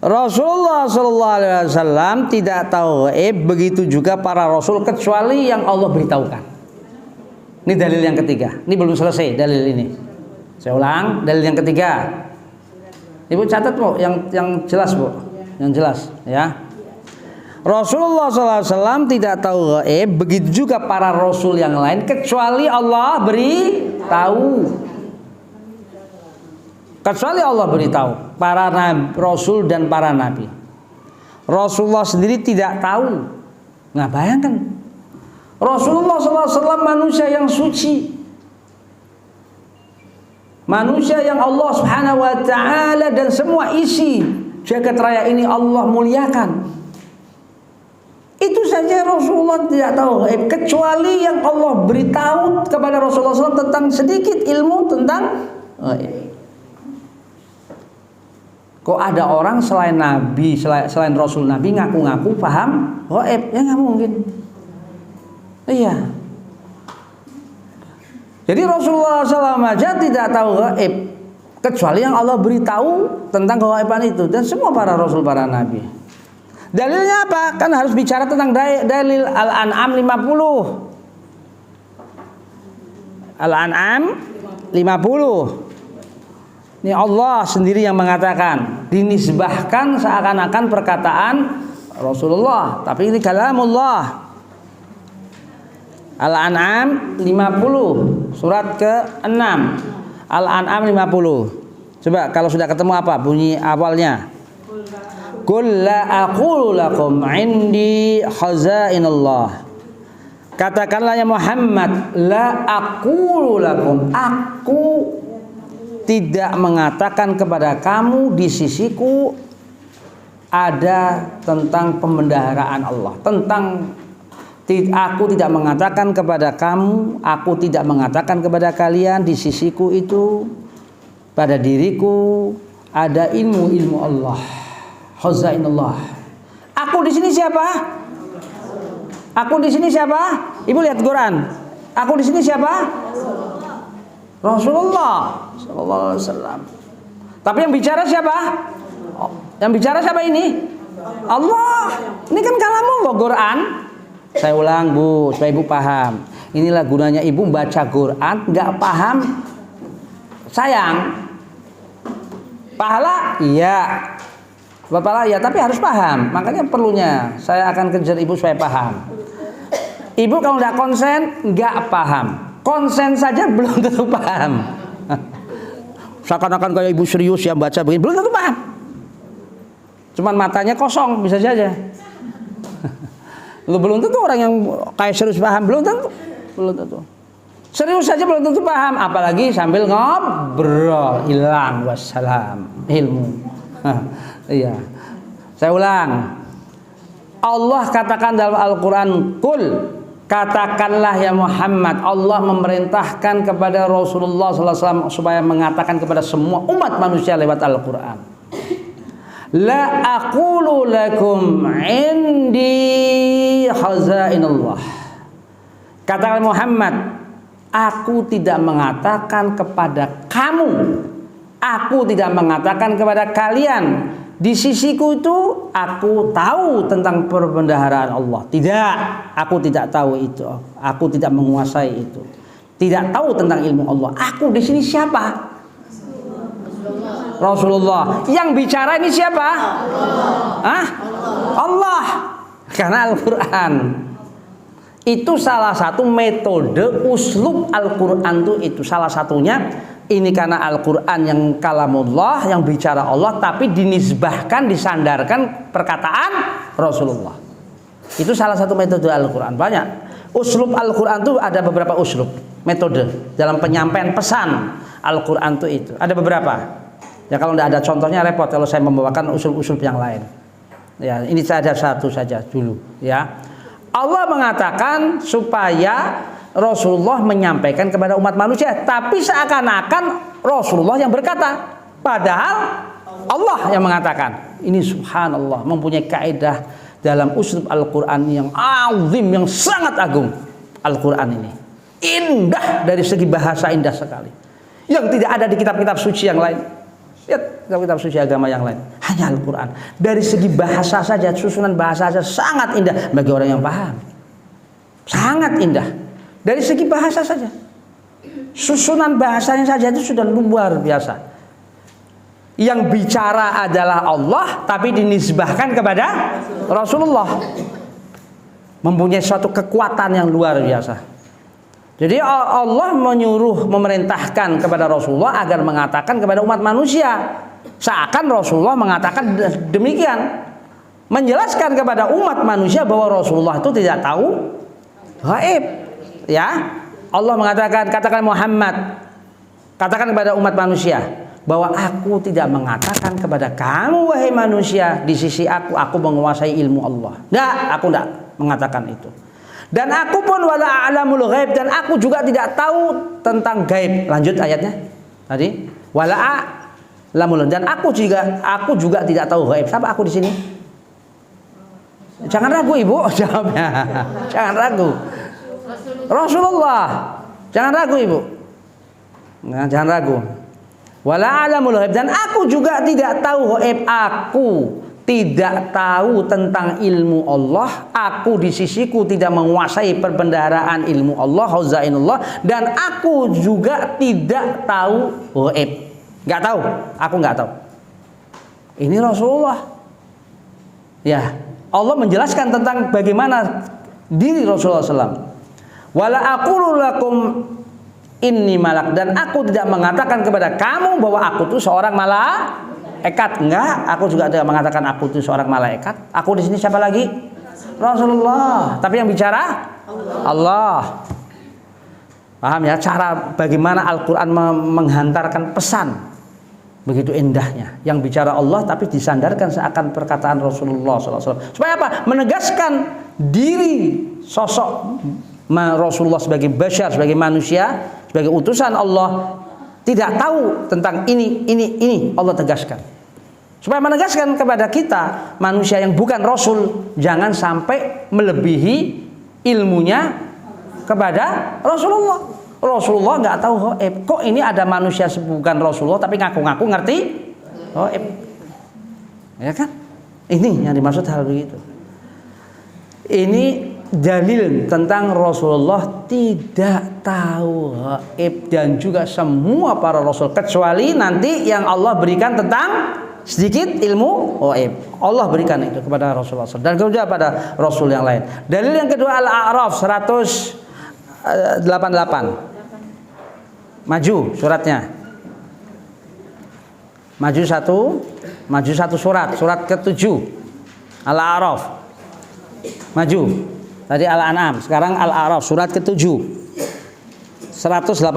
Rasulullah sallallahu alaihi wasallam tidak tahu gaib, begitu juga para rasul kecuali yang Allah beritahukan. Ini dalil yang ketiga. Ini belum selesai dalil ini. Saya ulang, dalil yang ketiga. Ibu catat, Bu, yang jelas, Bu. Yang jelas, ya. Rasulullah SAW tidak tahu gaib, begitu juga para rasul yang lain kecuali Allah beritahu. Kecuali Allah beritahu para nabi, rasul dan para nabi. Rasulullah sendiri tidak tahu. Nah, bayangkan Rasulullah SAW manusia yang suci, manusia yang Allah Subhanahu wa ta'ala dan semua isi jagat raya ini Allah muliakan. Itu saja Rasulullah tidak tahu gaib, kecuali yang Allah beritahu kepada Rasulullah SAW tentang sedikit ilmu tentang gaib. Kok ada orang selain Nabi, selain Rasul Nabi ngaku-ngaku paham gaib? Ya nggak mungkin. Iya. Jadi Rasulullah SAW aja tidak tahu gaib, kecuali yang Allah beritahu tentang kegaiban itu, dan semua para Rasul, para Nabi. Dalilnya apa? Kan harus bicara tentang dalil Al-An'am 50. Al-An'am 50. Ini Allah sendiri yang mengatakan, dinisbahkan seakan-akan perkataan Rasulullah, tapi ini kalamullah. Al-An'am 50, surat ke-6. Al-An'am 50. Coba kalau sudah ketemu apa bunyi awalnya? Qul la aqulu lakum indi khazainullah. Katakanlah ya Muhammad, la aqulu lakum, aku tidak mengatakan kepada kamu di sisiku ada tentang pembendaharaan Allah. Aku tidak mengatakan kepada kamu, aku tidak mengatakan kepada kalian di sisiku itu, pada diriku ada ilmu Allah. Khazainullah. Aku di sini siapa? Aku di sini siapa? Ibu lihat Quran. Aku di sini siapa? Rasulullah sallallahu alaihi wasallam. Tapi yang bicara siapa? Yang bicara siapa ini? Allah. Ini kan kalamullah, Quran. Saya ulang, Bu, supaya Ibu paham. Inilah gunanya Ibu baca Quran, nggak paham sayang. Pahala? Iya. Pahala ya, tapi harus paham. Makanya perlunya saya akan kejar Ibu supaya paham. Ibu kalau nggak konsen, nggak paham. Konsen saja belum tentu paham. Seakan-akan kayak Ibu serius yang baca begini, belum tentu paham. Cuman matanya kosong, bisa saja. Lu belum tentu orang yang kayak serius paham, belum tentu. Serius saja belum tentu paham, apalagi sambil ngobrol, hilang wassalam ilmu. Iya. Saya ulang. Allah katakan dalam Al-Qur'an, "Qul", katakanlah ya Muhammad. Allah memerintahkan kepada Rasulullah sallallahu alaihi wasallam supaya mengatakan kepada semua umat manusia lewat Al-Qur'an. La aqulu lakum indi khazainullah. Katakan Muhammad, aku tidak mengatakan kepada kamu, aku tidak mengatakan kepada kalian, di sisiku itu aku tahu tentang perbendaharaan Allah. Tidak, aku tidak tahu itu. Aku tidak menguasai itu. Tidak tahu tentang ilmu Allah. Aku di sini siapa? Rasulullah. Yang bicara ini siapa? Allah. Allah. Karena Al-Quran. Itu salah satu metode uslub Al-Quran itu salah satunya ini karena Al-Quran yang kalamullah, yang bicara Allah, tapi dinisbahkan, disandarkan perkataan Rasulullah. Itu salah satu metode Al-Quran. Banyak uslub Al-Quran itu, ada beberapa uslub, metode dalam penyampaian pesan Al-Quran itu ada beberapa. Ya kalau tidak ada contohnya repot kalau saya membawakan usul-usul yang lain. Ya ini saya ada satu saja dulu. Ya Allah mengatakan supaya Rasulullah menyampaikan kepada umat manusia, tapi seakan-akan Rasulullah yang berkata, padahal Allah yang mengatakan. Ini subhanallah, mempunyai kaidah dalam uslub Al-Quran yang azim, yang sangat agung. Al-Quran ini indah dari segi bahasa, indah sekali, yang tidak ada di kitab-kitab suci yang lain. Lihat kitab suci agama yang lain, hanya Al-Quran. Dari segi bahasa saja, susunan bahasa saja sangat indah bagi orang yang paham. Sangat indah dari segi bahasa saja, susunan bahasanya saja itu sudah luar biasa. Yang bicara adalah Allah, tapi dinisbahkan kepada Rasulullah, mempunyai suatu kekuatan yang luar biasa. Jadi Allah menyuruh, memerintahkan kepada Rasulullah agar mengatakan kepada umat manusia, seakan Rasulullah mengatakan demikian, menjelaskan kepada umat manusia bahwa Rasulullah itu tidak tahu gaib. Ya, Allah mengatakan, katakan Muhammad, katakan kepada umat manusia bahwa aku tidak mengatakan kepada kamu wahai manusia, di sisi aku menguasai ilmu Allah. Tidak, aku tidak mengatakan itu. Dan aku pun wala a'lamul ghaib, dan aku juga tidak tahu tentang gaib. Lanjut ayatnya tadi, wala a'lamul, dan aku juga tidak tahu gaib. Siapa aku di sini? Jangan ragu ibu, jawabnya. Jangan ragu. Rasulullah. Jangan ragu ibu. Nah, jangan ragu. Wala a'lamul ghaib, dan aku juga tidak tahu gaib. Aku tidak tahu tentang ilmu Allah. Aku di sisiku tidak menguasai perbendaharaan ilmu Allah, khazainullah, dan aku juga tidak tahu gaib. Enggak tahu, aku enggak tahu. Ini Rasulullah. Ya, Allah menjelaskan tentang bagaimana diri Rasulullah SAW. Wala aqulu lakum inni malak, dan aku tidak mengatakan kepada kamu bahwa aku itu seorang malaikat. Enggak, aku juga tidak mengatakan aku itu seorang malaikat. Aku di sini siapa lagi? Rasulullah. Tapi yang bicara Allah. Paham ya cara bagaimana Al-Quran menghantarkan pesan begitu indahnya. Yang bicara Allah tapi disandarkan seakan perkataan Rasulullah SAW. Supaya apa? Menegaskan diri sosok Rasulullah sebagai bashar, sebagai manusia, sebagai utusan Allah, tidak tahu tentang ini Allah tegaskan. Supaya menegaskan kepada kita manusia yang bukan Rasul, jangan sampai melebihi ilmunya kepada Rasulullah. Rasulullah nggak tahu gaib. Kok ini ada manusia bukan Rasulullah tapi ngaku-ngaku ngerti gaib? Ya kan? Ini yang dimaksud hal begitu. Ini dalil tentang Rasulullah tidak tahu gaib, dan juga semua para rasul, kecuali nanti yang Allah berikan tentang sedikit ilmu gaib. Allah berikan itu kepada Rasulullah SAW, dan juga pada rasul yang lain. Dalil yang kedua Al-A'raf 188. Maju suratnya. Maju satu surat ke-7. Al-A'raf. Maju. Tadi Al-An'am, sekarang Al-A'raf surat ke-7 188.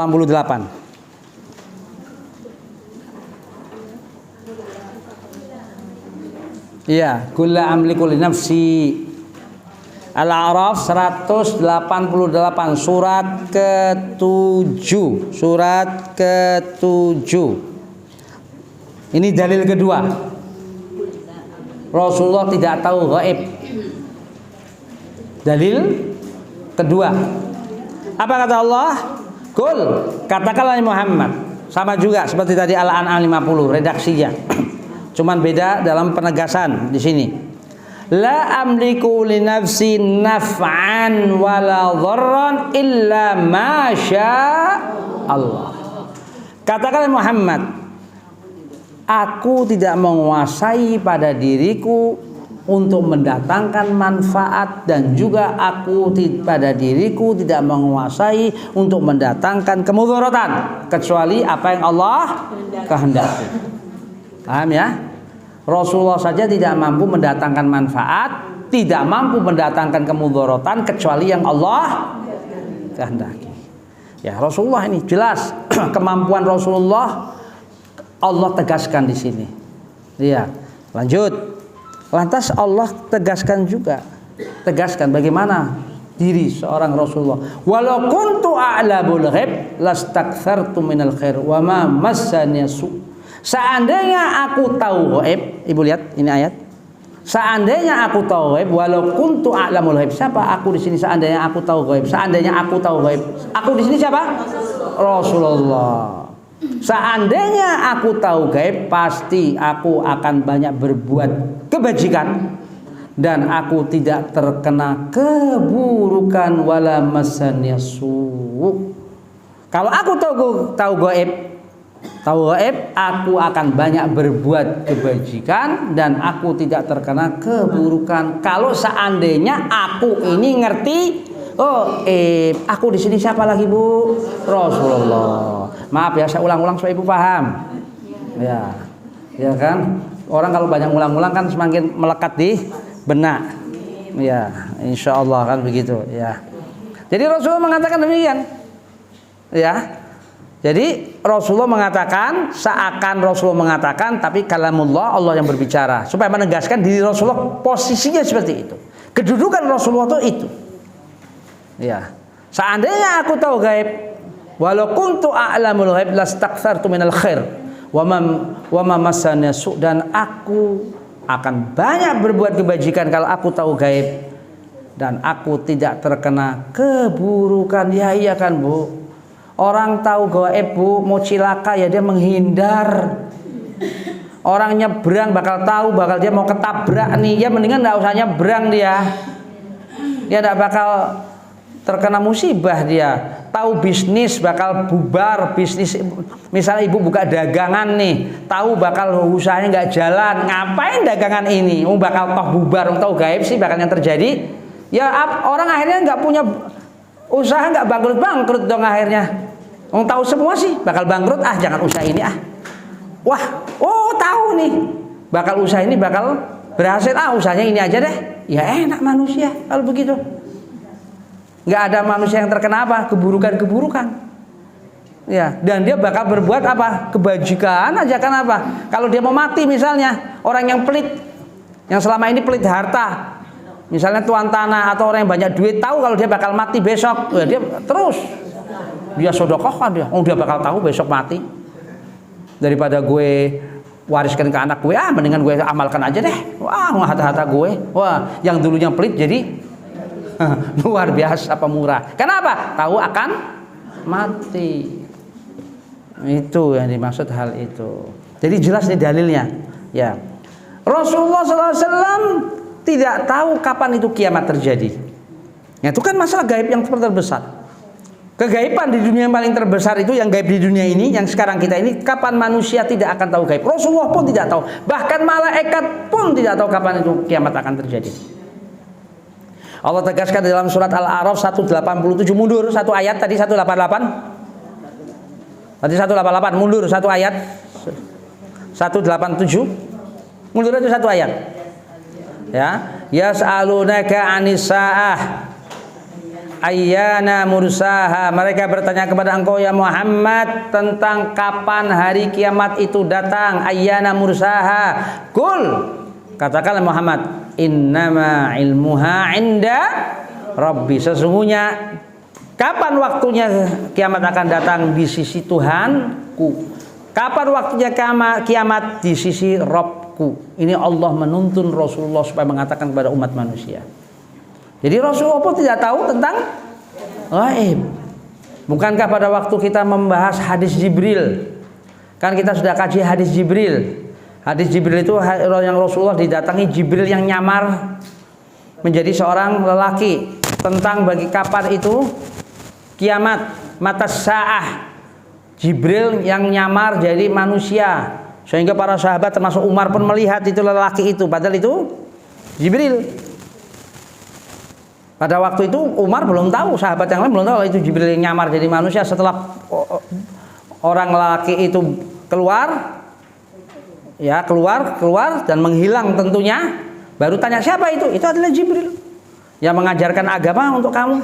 Iya, kulla amliku li nafsi. Al-A'raf 188 surat ke-7. Surat ke-7. Ini dalil kedua. Rasulullah tidak tahu gaib. Dalil kedua. Apa kata Allah? Qul, katakanlah Muhammad. Sama juga seperti tadi Al-An'am 50 redaksinya. Cuman beda dalam penegasan di sini. La amliku li nafsi naf'an wala dharran illa ma syaa Allah. Katakanlah Muhammad, aku tidak menguasai pada diriku untuk mendatangkan manfaat, dan juga aku pada diriku tidak menguasai untuk mendatangkan kemudaratan kecuali apa yang Allah kehendaki. Paham ya? Rasulullah saja tidak mampu mendatangkan manfaat, tidak mampu mendatangkan kemudaratan kecuali yang Allah kehendaki. Ya, Rasulullah ini jelas kemampuan Rasulullah Allah tegaskan di sini. Iya, lanjut. Lantas Allah tegaskan bagaimana diri seorang Rasulullah. Walau kuntu a'lamul ghaib lastakthartu minal khair wa ma massani su. Seandainya aku tahu ghaib, Ibu lihat ini ayat. Seandainya aku tahu ghaib, walau kuntu a'lamul ghaib. Siapa aku di sini seandainya aku tahu ghaib? Seandainya aku tahu ghaib. Aku di sini siapa? Rasulullah. Seandainya aku tahu gaib, pasti aku akan banyak berbuat kebajikan dan aku tidak terkena keburukan wala massaniya su. Kalau aku tahu gaib, aku akan banyak berbuat kebajikan dan aku tidak terkena keburukan. Kalau seandainya aku ini ngerti, aku di sini siapa lagi, Bu? Rasulullah. Maaf ya, saya ulang-ulang supaya Ibu paham. Ya kan? Orang kalau banyak ulang-ulang kan semakin melekat di benak. Ya, insya Allah kan begitu. Ya. Jadi Rasulullah mengatakan demikian. Ya. Jadi Rasulullah mengatakan, seakan Rasulullah mengatakan, tapi kalamullah, Allah yang berbicara, supaya menegaskan diri Rasulullah posisinya seperti itu. Kedudukan Rasulullah itu. Ya. Seandainya aku tahu gaib, walau kuntu a'lamul ghaib lastakthartu minal khair wa ma massani su, dan aku akan banyak berbuat kebajikan kalau aku tahu gaib dan aku tidak terkena keburukan. Ya iya kan, Bu? Orang tahu gaib, Bu, mau cilaka ya dia menghindar. Orang nyebrang bakal dia mau ketabrak nih, ya mendingan enggak usah nyebrang dia. Dia enggak bakal terkena musibah dia. Tahu bisnis bakal bubar, bisnis misalnya Ibu buka dagangan nih, tahu bakal usahanya nggak jalan, ngapain dagangan ini? Bakal toh bubar, tahu gaib sih bakal yang terjadi. Ya orang akhirnya nggak punya usaha, nggak bangkrut dong akhirnya. Tahu semua sih bakal bangkrut, jangan usaha ini Wah, tahu nih bakal usaha ini bakal berhasil, usahanya ini aja deh. Ya enak manusia kalau begitu. Nggak ada manusia yang terkena apa? Keburukan. Ya, dan dia bakal berbuat apa? Kebajikan aja kan apa? Kalau dia mau mati misalnya, orang yang pelit, yang selama ini pelit harta, misalnya tuan tanah atau orang yang banyak duit, tahu kalau dia bakal mati besok, ya dia terus dia sedekah dia. Dia bakal tahu besok mati. Daripada gue wariskan ke anak gue, mendingan gue amalkan aja deh. Harta-harta gue. Yang dulunya pelit jadi luar biasa pemurah. Kenapa? Tahu akan mati. Itu yang dimaksud hal itu. Jadi jelas nih dalilnya. Ya, Rasulullah SAW tidak tahu kapan itu kiamat terjadi. Ya, itu kan masalah gaib yang terbesar. Kegaiban di dunia yang paling terbesar itu yang gaib di dunia ini, yang sekarang kita ini, kapan manusia tidak akan tahu gaib. Rasulullah pun tidak tahu. Bahkan malaikat pun tidak tahu kapan itu kiamat akan terjadi. Allah tegaskan dalam surat Al-A'raf 187, mundur satu ayat, tadi 188. Tadi 188, mundur satu ayat. 187. Mundur itu satu ayat. Ya, yas'alunaka 'anis sa'ah ayyana mursaha. Mereka bertanya kepada engkau ya Muhammad tentang kapan hari kiamat itu datang. Ayyana mursaha. Qul, katakanlah Muhammad, innama ilmuha inda Rabbi. Sesungguhnya kapan waktunya kiamat akan datang di sisi Tuhanku. Kapan waktunya kiamat di sisi Rabbku. Ini Allah menuntun Rasulullah supaya mengatakan kepada umat manusia. Jadi Rasulullah pun tidak tahu tentang gaib. Bukankah pada waktu kita membahas hadis Jibril, kan kita sudah kaji hadis Jibril. Hadis Jibril itu yang Rasulullah didatangi Jibril yang nyamar menjadi seorang lelaki, tentang bagi kapan itu kiamat, mata sa'ah. Jibril yang nyamar jadi manusia, sehingga para sahabat termasuk Umar pun melihat itu lelaki itu, padahal itu Jibril. Pada waktu itu Umar belum tahu, sahabat yang lain belum tahu itu Jibril yang nyamar jadi manusia. Setelah orang laki itu keluar, ya keluar dan menghilang tentunya, baru tanya siapa itu? Itu adalah Jibril yang mengajarkan agama untuk kamu.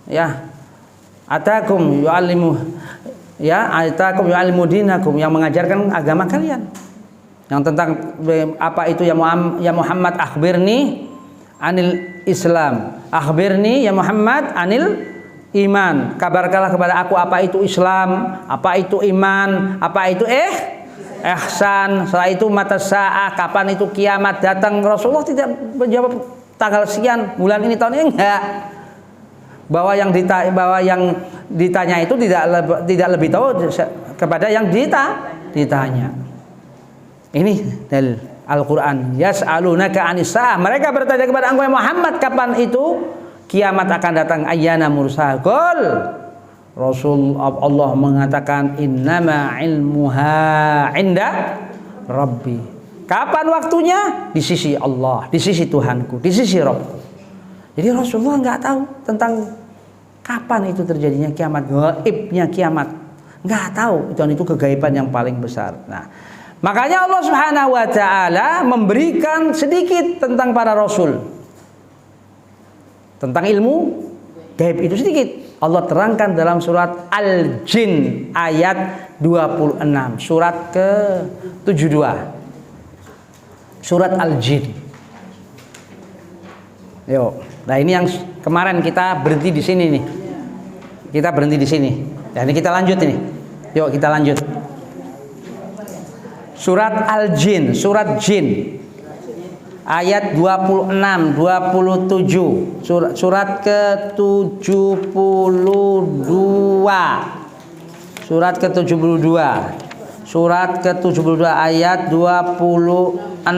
Ya, atakum yu'allimu, ya atakum yu'allimu dinakum, yang mengajarkan agama kalian. Yang tentang apa itu ya Muhammad, akhbirni anil Islam, akhbirni ya Muhammad anil iman, kabarkanlah kepada aku apa itu Islam, apa itu iman, apa itu ihsan. Setelah itu mata sa'ah, kapan itu kiamat datang. Rasulullah tidak menjawab tanggal sekian, bulan ini, tahun ini, enggak. Bahwa yang ditanya itu tidak lebih tahu kepada yang ditanya. Ini dalil Al-Quran. Yas'alunaka anis sa'ah, mereka bertanya kepada engkau Muhammad kapan itu kiamat akan datang. Ayyana mursaha, qul Rasul Allah mengatakan innama ilmuha inda Rabbi. Kapan waktunya? Di sisi Allah, di sisi Tuhanku, di sisi Rabbku. Jadi Rasulullah nggak tahu tentang kapan itu terjadinya kiamat, gaibnya kiamat, nggak tahu. Itu kegaiban yang paling besar. Nah, makanya Allah Subhanahu wa taala memberikan sedikit tentang para rasul. Tentang ilmu gaib itu sedikit. Allah terangkan dalam surat Al-Jin ayat 26, surat ke-72. Surat Al-Jin. Yuk. Nah, ini yang kemarin kita berhenti di sini nih. Kita berhenti di sini. Dan ini kita lanjut ini. Yuk kita lanjut. Surat Al-Jin, surat Jin. Ayat 26, 27. Surat ke-72. Surat ke-72. Surat ke-72 ayat 26.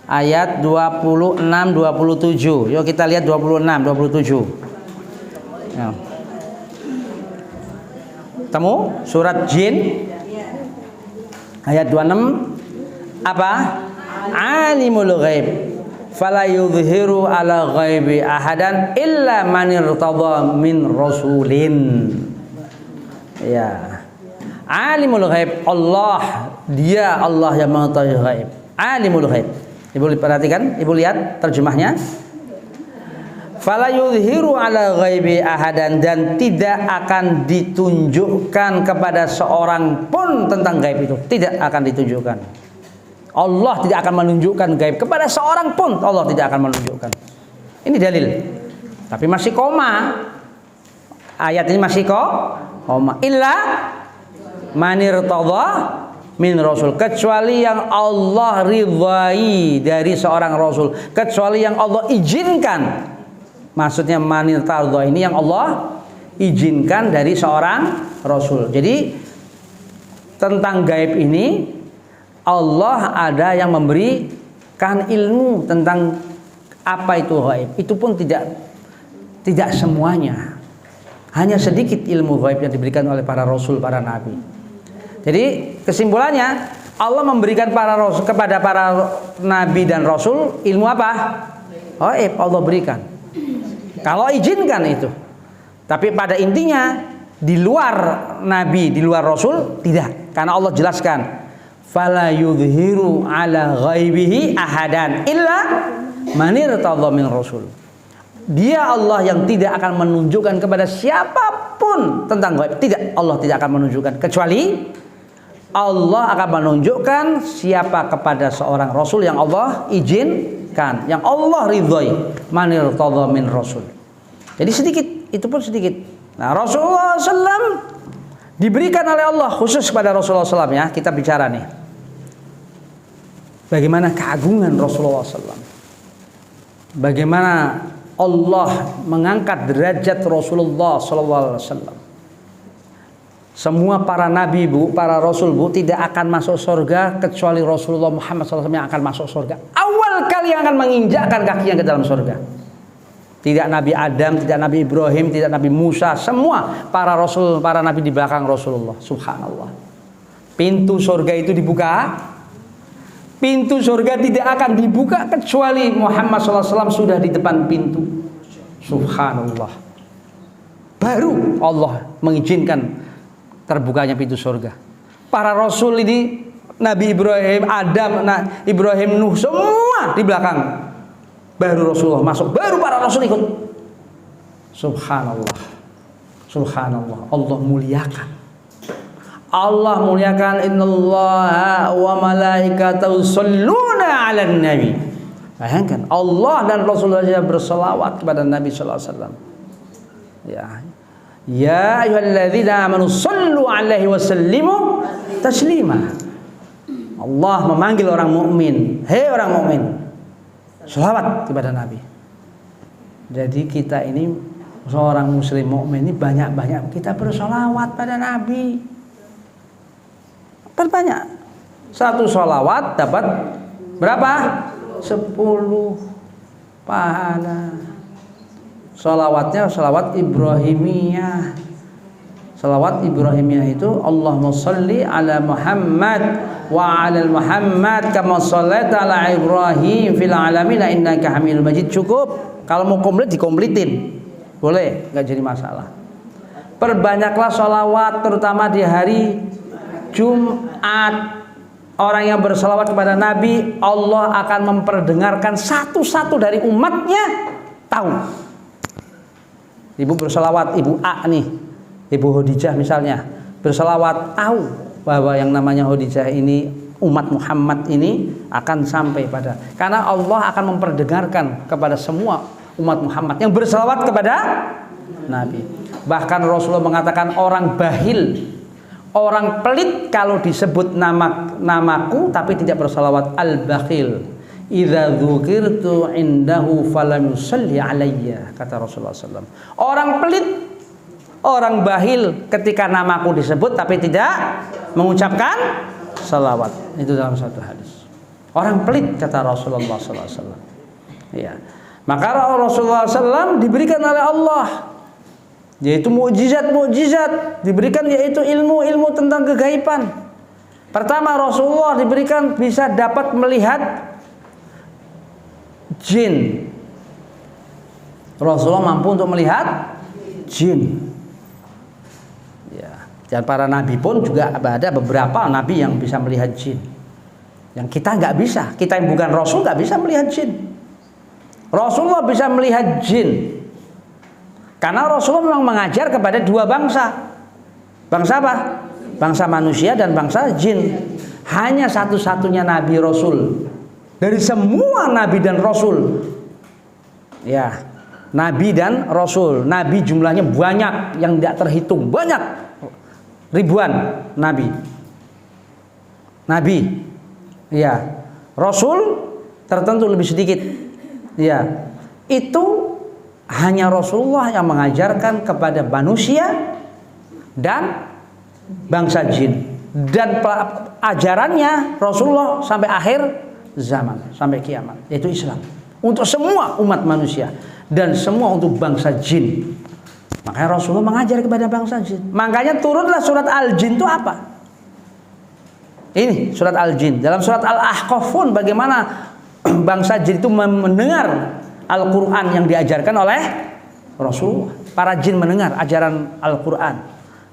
Ayat 26, 27. Yuk kita lihat 26, 27. Ya. Temu surat Jin ayat 26 apa? Alimul ghaib fala yudhiru ala ghaibi ahadan illa man irtadha min rasulin. Ya. Alimul ghaib, Allah, dia Allah yang mengetahui ghaib. Alimul ghaib. Ibu perhatikan, ibu lihat terjemahnya. Fala yudhiru ala ghaibi ahadan, dan tidak akan ditunjukkan kepada seorang pun tentang gaib itu. Tidak akan ditunjukkan. Allah tidak akan menunjukkan gaib kepada seorang pun. Allah tidak akan menunjukkan. Ini dalil. Tapi masih koma. Ayat ini masih koma. Illa manirtadha min rasul, kecuali yang Allah ridhai dari seorang rasul, kecuali yang Allah izinkan. Maksudnya manirtadha ini yang Allah izinkan dari seorang rasul. Jadi tentang gaib ini Allah ada yang memberikan ilmu tentang apa itu gaib. Itu pun tidak semuanya. Hanya sedikit ilmu gaib yang diberikan oleh para rasul, para nabi. Jadi kesimpulannya Allah memberikan kepada para nabi dan rasul ilmu apa? Gaib Allah berikan. Kalau izinkan itu. Tapi pada intinya di luar nabi, di luar rasul tidak. Karena Allah jelaskan, fala yudhiru ala ghaibihi ahadan illa man irtadha min rasul. Dia Allah yang tidak akan menunjukkan kepada siapapun tentang gaib. Tidak, Allah tidak akan menunjukkan, kecuali Allah akan menunjukkan siapa kepada seorang rasul yang Allah izinkan, yang Allah ridhoi, man irtadha min rasul. Jadi sedikit, itu pun sedikit. Nah, Rasulullah SAW diberikan oleh Allah khusus kepada Rasulullah SAW, ya. Kita bicara nih, bagaimana keagungan Rasulullah SAW, bagaimana Allah mengangkat derajat Rasulullah SAW. Semua para nabi, bu, para rasul, bu, tidak akan masuk surga kecuali Rasulullah Muhammad SAW yang akan masuk surga. Awal kali yang akan menginjakkan kakinya ke dalam surga. Tidak Nabi Adam, tidak Nabi Ibrahim, tidak Nabi Musa, semua para rasul, para nabi di belakang Rasulullah. Subhanallah. Pintu surga itu dibuka, Pintu surga tidak akan dibuka kecuali Muhammad SAW sudah di depan pintu. Subhanallah. Baru Allah mengizinkan terbukanya pintu surga. Para rasul ini, Nabi Ibrahim, Adam, Ibrahim, Nuh, semua di belakang. Baru Rasulullah masuk, baru para rasul ikut. Subhanallah. Subhanallah. Allah muliakan. Allah muliakan, innallaha wa malaikatahu shalluna 'alan nabi. Bayangkan, Allah dan Rasulullah berselawat kepada Nabi sallallahu alaihi wasallam. Ya ayyuhalladzina amanu shallu 'alaihi wa sallimu taslima. Allah memanggil orang mukmin, hei orang mukmin, selawat kepada Nabi. Jadi kita ini seorang muslim mukmin ini banyak-banyak kita berselawat pada Nabi. Perbanyak. Satu sholawat dapat berapa? 10 pahala. Sholawatnya sholawat Ibrahimiyah. Sholawat Ibrahimiyah itu Allahumma sholli ala Muhammad wa ala Muhammad kama shallaita ala Ibrahim fil alamin innaka Hamidum Majid. Cukup. Kalau mau komplit dikompletin. Boleh, enggak jadi masalah. Perbanyaklah sholawat terutama di hari Jumat. Orang yang berselawat kepada Nabi, Allah akan memperdengarkan satu-satu dari umatnya tahu. Ibu berselawat, Ibu A nih, Ibu Khadijah misalnya berselawat, tahu bahwa yang namanya Khadijah ini, umat Muhammad ini akan sampai pada, karena Allah akan memperdengarkan kepada semua umat Muhammad yang berselawat kepada Nabi. Bahkan Rasulullah mengatakan orang bahil, orang pelit kalau disebut namaku tapi tidak bersalawat, al-bakhil idza dzukirtu indahu falam yusalli alayya, kata Rasulullah SAW. Orang pelit, orang bahil ketika namaku disebut tapi tidak mengucapkan salawat. Itu dalam satu hadis. Orang pelit, kata Rasulullah SAW. Ya. Maka Rasulullah SAW diberikan oleh Allah yaitu mukjizat diberikan, yaitu ilmu tentang kegaiban. Pertama, Rasulullah diberikan bisa dapat melihat jin. Rasulullah mampu untuk melihat jin. Ya, dan para nabi pun juga ada beberapa nabi yang bisa melihat jin. Yang kita nggak bisa, kita yang bukan Rasul nggak bisa melihat jin. Rasulullah bisa melihat jin. Karena Rasulullah memang mengajar kepada dua bangsa. Bangsa apa? Bangsa manusia dan bangsa jin. Hanya satu-satunya Nabi Rasul dari semua Nabi dan Rasul. Ya, Nabi dan Rasul. Nabi jumlahnya banyak yang tidak terhitung. Banyak. Ribuan Nabi. Ya, Rasul tertentu lebih sedikit. Ya, itu hanya Rasulullah yang mengajarkan kepada manusia dan bangsa jin. Dan ajarannya Rasulullah sampai akhir zaman, sampai kiamat, yaitu Islam. Untuk semua umat manusia dan semua untuk bangsa jin. Makanya Rasulullah mengajar kepada bangsa jin. Makanya turunlah surat Al-Jin itu apa? Ini surat Al-Jin. Dalam surat Al-Ahqaf pun bagaimana bangsa jin itu mendengar Al-Quran yang diajarkan oleh Rasulullah. Para jin mendengar ajaran Al-Quran.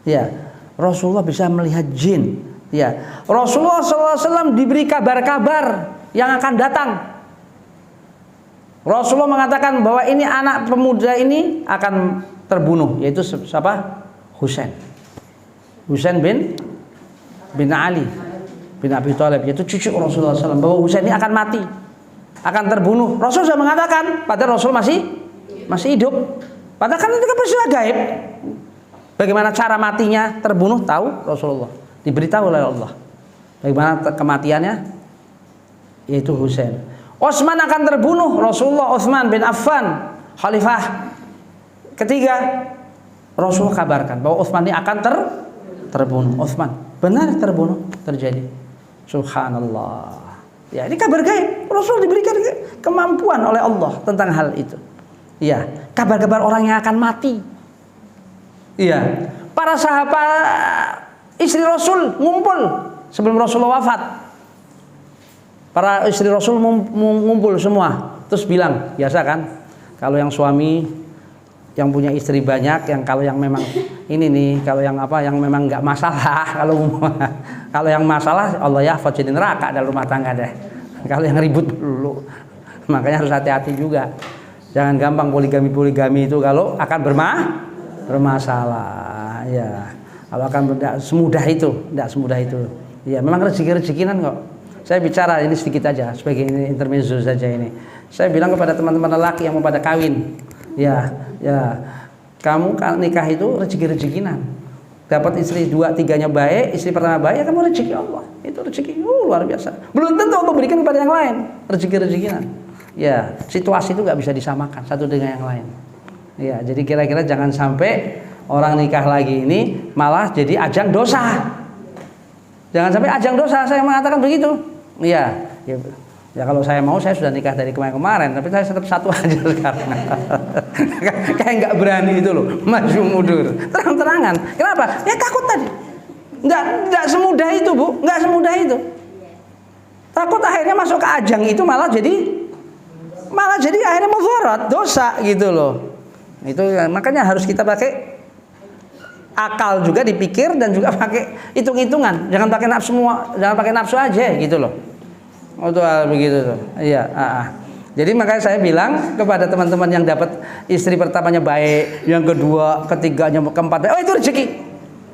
Ya, Rasulullah bisa melihat jin. Ya, Rasulullah SAW diberi kabar-kabar yang akan datang. Rasulullah mengatakan bahwa ini anak pemuda ini akan terbunuh, yaitu siapa? Husain bin Ali bin Abi Thalib, yaitu cucu Rasulullah SAW. Bahwa Husain ini akan mati, akan terbunuh. Rasul sudah mengatakan, padahal Rasul masih hidup. Padahal kan itu kan peristiwa gaib. Bagaimana cara matinya, terbunuh, tahu Rasulullah. Diberitahu oleh Allah. Bagaimana kematiannya? Yaitu Husain. Utsman akan terbunuh. Rasulullah, Utsman bin Affan, khalifah ketiga. Rasulullah kabarkan bahwa Utsman ini akan terbunuh. Utsman benar terbunuh, terjadi. Subhanallah. Ya, ini kabar gaib. Rasul diberikan kemampuan oleh Allah tentang hal itu. Iya, kabar-kabar orang yang akan mati. Iya, para sahabat istri Rasul ngumpul sebelum Rasulullah wafat. Para istri Rasul ngumpul semua, terus bilang, biasa kan, kalau yang suami yang punya istri banyak, yang kalau yang memang ini nih, kalau yang apa, yang memang nggak masalah, kalau yang masalah Allah ya jadi neraka dalam rumah tangga deh. Kalau yang ribut dulu, makanya harus hati-hati juga. Jangan gampang poligami itu kalau akan bermasalah, ya. Kalau akan tidak semudah itu, ya. Memang rezeki-rezekinan kok. Saya bicara ini sedikit aja sebagai ini intermezzo saja ini. Saya bilang kepada teman-teman lelaki yang mau pada kawin, ya, kamu nikah itu rezeki-rezekinan. Dapat istri 2-3-nya baik, istri pertama baik, ya kamu rezeki Allah. Itu rezeki luar biasa. Belum tentu Allah berikan kepada yang lain rezeki-rezekinan. Ya, situasi itu nggak bisa disamakan satu dengan yang lain. Ya, jadi kira-kira jangan sampai orang nikah lagi ini malah jadi ajang dosa. Jangan sampai ajang dosa, saya mengatakan begitu. Iya, ya kalau saya mau saya sudah nikah dari kemarin, tapi saya tetap satu aja sekarang. Kayak nggak berani itu loh, maju mundur, terang-terangan. Kenapa? Ya takut tadi. Nggak semudah itu, Bu, nggak semudah itu. Takut akhirnya masuk ke ajang itu malah jadi akhirnya mudarat, dosa gitu loh. Itu makanya harus kita pakai akal juga dipikir dan juga pakai hitung-hitungan. Jangan pakai nafsu aja gitu loh. Itu begitu tuh. Iya, Jadi makanya saya bilang kepada teman-teman yang dapat istri pertamanya baik, yang kedua, ketiganya, keempatnya, oh itu rezeki.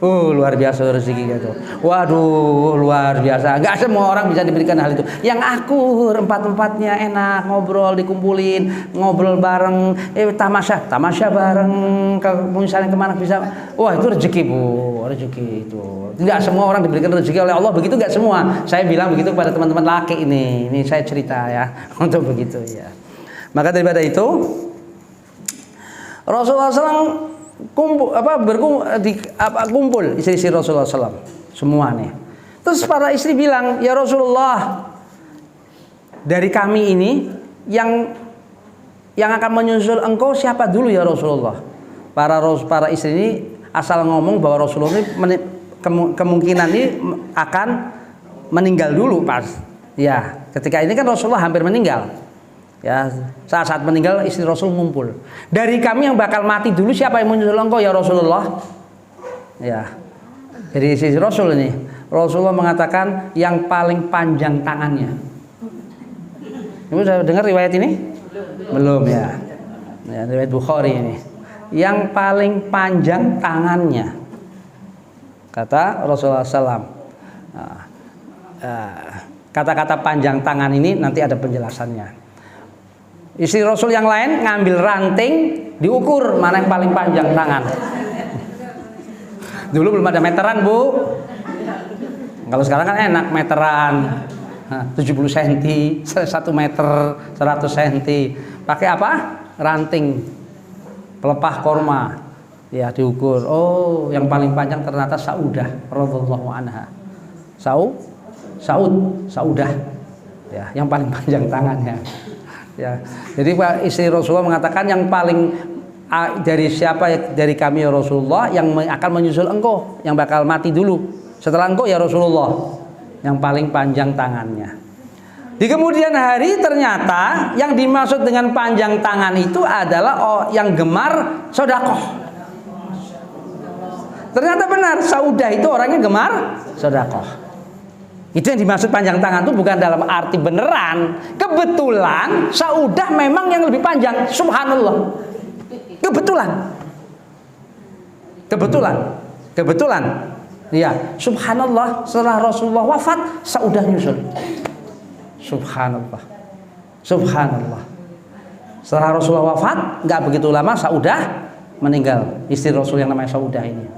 Luar biasa rezeki gitu. Waduh, luar biasa. Enggak semua orang bisa diberikan hal itu. Yang akur, empat-empatnya enak, ngobrol, dikumpulin, ngobrol bareng, tamasya bareng, misalnya kemana bisa. Wah, itu rezeki, Bu. Rezeki itu. Tidak semua orang diberikan rezeki oleh Allah begitu, enggak semua. Saya bilang begitu kepada teman-teman laki ini. Ini saya cerita ya, untuk begitu ya. Maka daripada itu Rasulullah SAW kumpul istri-istri Rasulullah SAW semua nih. Terus para istri bilang, ya Rasulullah, dari kami ini yang akan menyusul engkau siapa dulu ya Rasulullah? Para istri ini asal ngomong bahwa Rasulullah ini kemungkinan ini akan meninggal dulu pas. Ya, ketika ini kan Rasulullah hampir meninggal. Ya, saat meninggal istri Rasul ngumpul. Dari kami yang bakal mati dulu siapa yang menyusul engkau ya Rasulullah? Ya. Jadi istri Rasul ini, Rasulullah mengatakan yang paling panjang tangannya. Ibu sudah dengar riwayat ini? Belum ya. Ya, riwayat Bukhari ini. Yang paling panjang tangannya. Kata Rasulullah SAW. Kata-kata panjang tangan ini nanti ada penjelasannya. Istri Rasul yang lain ngambil ranting, diukur mana yang paling panjang tangan. Dulu belum ada meteran, Bu. Kalau sekarang kan enak meteran. 70 cm, 1 meter, 100 cm. Pakai apa? Ranting. Pelepah korma. Ya, diukur. Oh, yang paling panjang ternyata Saudah radhiyallahu anha. Saudah. Ya, yang paling panjang tangannya. Ya, jadi istri Rasulullah mengatakan yang paling dari kami ya Rasulullah yang akan menyusul engkau, yang bakal mati dulu setelah engkau ya Rasulullah, yang paling panjang tangannya. Di kemudian hari ternyata yang dimaksud dengan panjang tangan itu adalah yang gemar sedekah. Ternyata benar, Saudah itu orangnya gemar sedekah. Itu yang dimaksud panjang tangan itu bukan dalam arti beneran. Kebetulan Saudah memang yang lebih panjang. Subhanallah. Kebetulan. Ya, subhanallah, setelah Rasulullah wafat, Saudah nyusul. Subhanallah. Setelah Rasulullah wafat, nggak begitu lama Saudah meninggal. Istri Rasul yang namanya Saudah ini.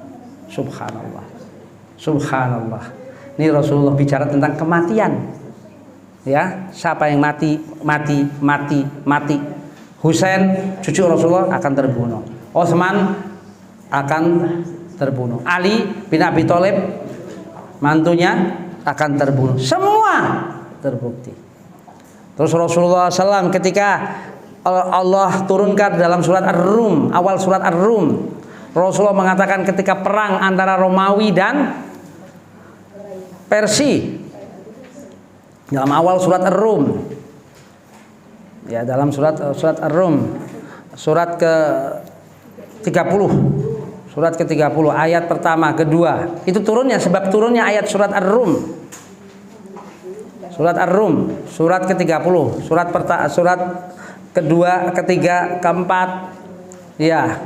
Subhanallah. Ini Rasulullah bicara tentang kematian. Ya, siapa yang mati. Husain cucu Rasulullah akan terbunuh. Utsman akan terbunuh. Ali bin Abi Thalib mantunya akan terbunuh. Semua terbukti. Terus Rasulullah SAW ketika Allah turunkan dalam surat Ar-Rum, awal surat Ar-Rum, Rasulullah mengatakan ketika perang antara Romawi dan Persia, dalam awal surat Ar-Rum. Ya, dalam surat Ar-Rum, surat ke-30. Surat ke-30 ayat pertama, kedua. Itu turunnya, sebab turunnya ayat surat Ar-Rum. Surat Ar-Rum, surat ke-30, surat kedua, ketiga, keempat. Ya.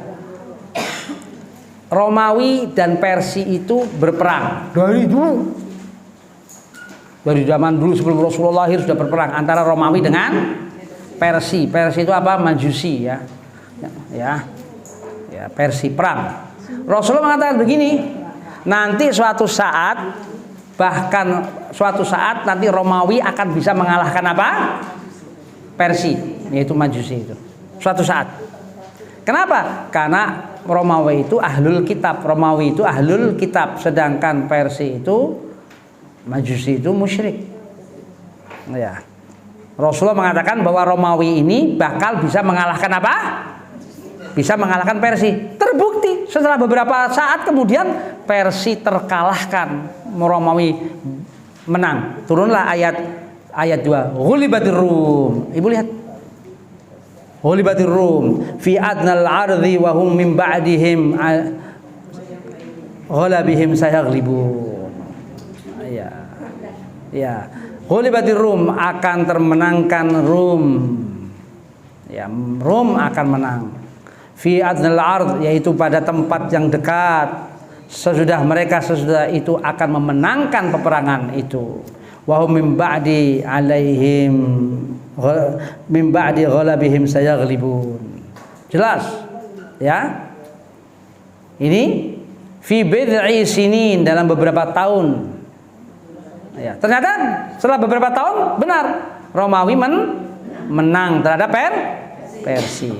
Romawi dan Persia itu berperang dari dulu. Dari zaman dulu sebelum Rasulullah lahir sudah berperang antara Romawi dengan Persia. Persia itu apa? Majusi ya. Ya, Persia perang. Rasulullah mengatakan begini, nanti suatu saat, bahkan suatu saat nanti Romawi akan bisa mengalahkan apa? Persia, yaitu Majusi itu. Suatu saat. Kenapa? Karena Romawi itu ahlul kitab, sedangkan Persia itu Majusi itu musyrik. Ya. Rasulullah mengatakan bahwa Romawi ini bakal bisa mengalahkan apa? Bisa mengalahkan Persia. Terbukti setelah beberapa saat kemudian Persia terkalahkan, Romawi menang. Turunlah ayat 2. Ghulibatir Rum. Ibu lihat. Ghulibatir Rum fi adnal ardi wa hum min ba'dihim ghalabihim sayaghlibun. Ya. Ya. Ghulibatir Rum, akan termenangkan Rum. Ya, Rum akan menang. Fi adnal ard, yaitu pada tempat yang dekat. Sesudah itu akan memenangkan peperangan itu. Wa hum min ba'di alaihim min ba'di ghalabihim sayaghlibun. Jelas? Ya. Ini fi bid'i sinin, dalam beberapa tahun. Ya, ternyata setelah beberapa tahun benar Romawi menang terhadap Persia.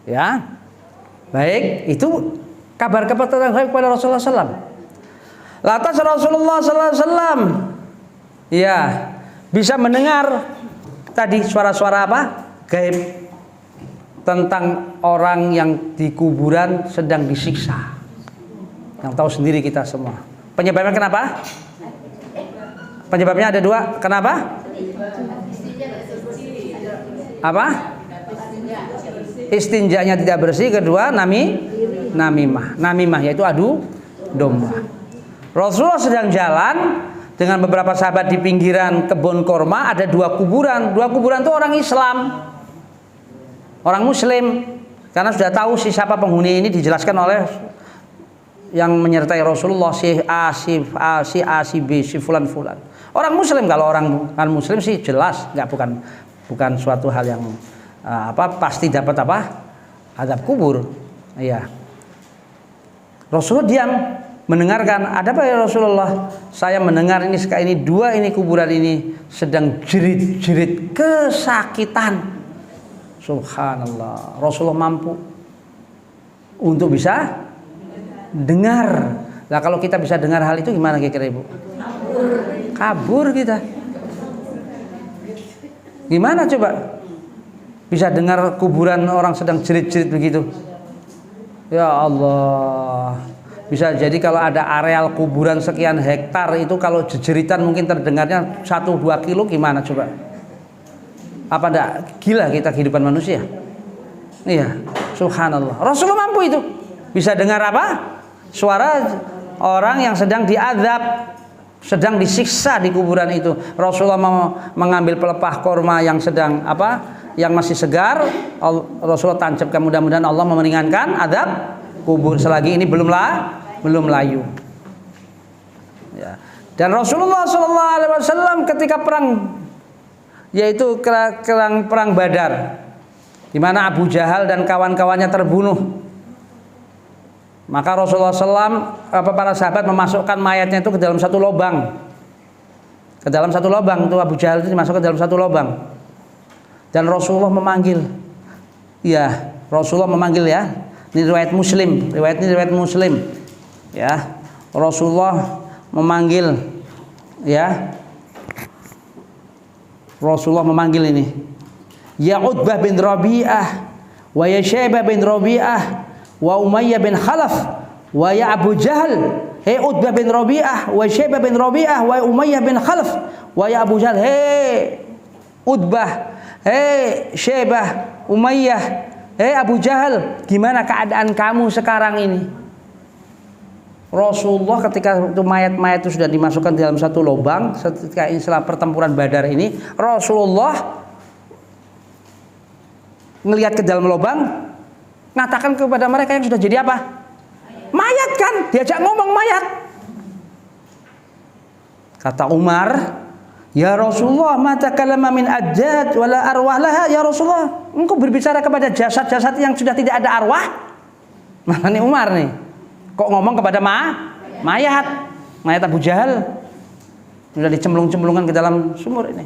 Ya, baik, itu kabar kepada Rasulullah SAW. Lantas Rasulullah SAW, ya, bisa mendengar tadi suara-suara apa? Gaib tentang orang yang di kuburan sedang disiksa. Yang tahu sendiri kita semua. Penyebabnya kenapa? Penyebabnya ada 2. Kenapa? Apa? Istinjanya tidak bersih. Kedua, namimah yaitu adu domba. Rasulullah sedang jalan dengan beberapa sahabat di pinggiran kebun korma. Ada 2 kuburan. 2 kuburan itu orang Islam, orang Muslim. Karena sudah tahu siapa penghuni ini, dijelaskan oleh yang menyertai Rasulullah, si A, si B, si fulan. Orang Muslim. Kalau orang Muslim sih jelas, bukan suatu hal yang pasti dapat azab kubur. Iya. Rasulullah diam mendengarkan. Ada apa ya Rasulullah? Saya mendengar ini 2 kuburan ini sedang jerit-jerit kesakitan. Subhanallah. Rasulullah mampu untuk bisa dengar. Nah, kalau kita bisa dengar hal itu gimana kira-kira Ibu? Kabur kita. Gimana coba? Bisa dengar kuburan orang sedang jerit-jerit begitu. Ya Allah. Bisa jadi kalau ada areal kuburan sekian hektar itu, kalau jeritan mungkin terdengarnya 1-2 kilo, gimana coba? Apa enggak gila kita kehidupan manusia? Iya, subhanallah. Rasulullah mampu itu. Bisa dengar apa? Suara orang yang sedang diazab, sedang disiksa di kuburan itu. Rasulullah mau mengambil pelepah korma yang sedang yang masih segar. Rasulullah tancapkan, mudah-mudahan Allah meringankan azab kubur selagi ini belum layu. Ya. Dan Rasulullah SAW ketika perang, yaitu perang Badar, di mana Abu Jahal dan kawan-kawannya terbunuh, maka Rasulullah SAW, para sahabat memasukkan mayatnya itu ke dalam satu lubang. Ke dalam satu lubang itu Abu Jahal itu dimasukkan ke dalam satu lubang. Dan Rasulullah memanggil. Ya, Rasulullah memanggil ya. Ini riwayat Muslim, riwayat Muslim. Ya. Rasulullah memanggil ya. Rasulullah memanggil ini. Ya Utbah bin Rabi'ah wa ya Syaibah bin Rabi'ah wa Umayyah bin Khalaf wa ya Abu Jahal, hei Utbah bin Rabi'ah, wa Syaibah bin Rabi'ah, wa Umayyah bin Khalaf, wa ya Abu Jahal, hei Utbah, hei Syaibah, Umayyah, hei Abu Jahal, gimana keadaan kamu sekarang ini? Rasulullah ketika itu mayat-mayat itu sudah dimasukkan dalam satu lubang, ketika setelah pertempuran Badar ini, Rasulullah ngelihat ke dalam lubang, ngatakan kepada mereka yang sudah jadi apa? Mayat kan, diajak ngomong mayat. Kata Umar, ya Rasulullah, mata kalama min ajjad wala arwah laha, ya Rasulullah, engkau berbicara kepada jasad-jasad yang sudah tidak ada arwah? Mana nih Umar nih? Kok ngomong kepada mayat Abu Jahal? Sudah dicemplung-cemplungkan ke dalam sumur ini.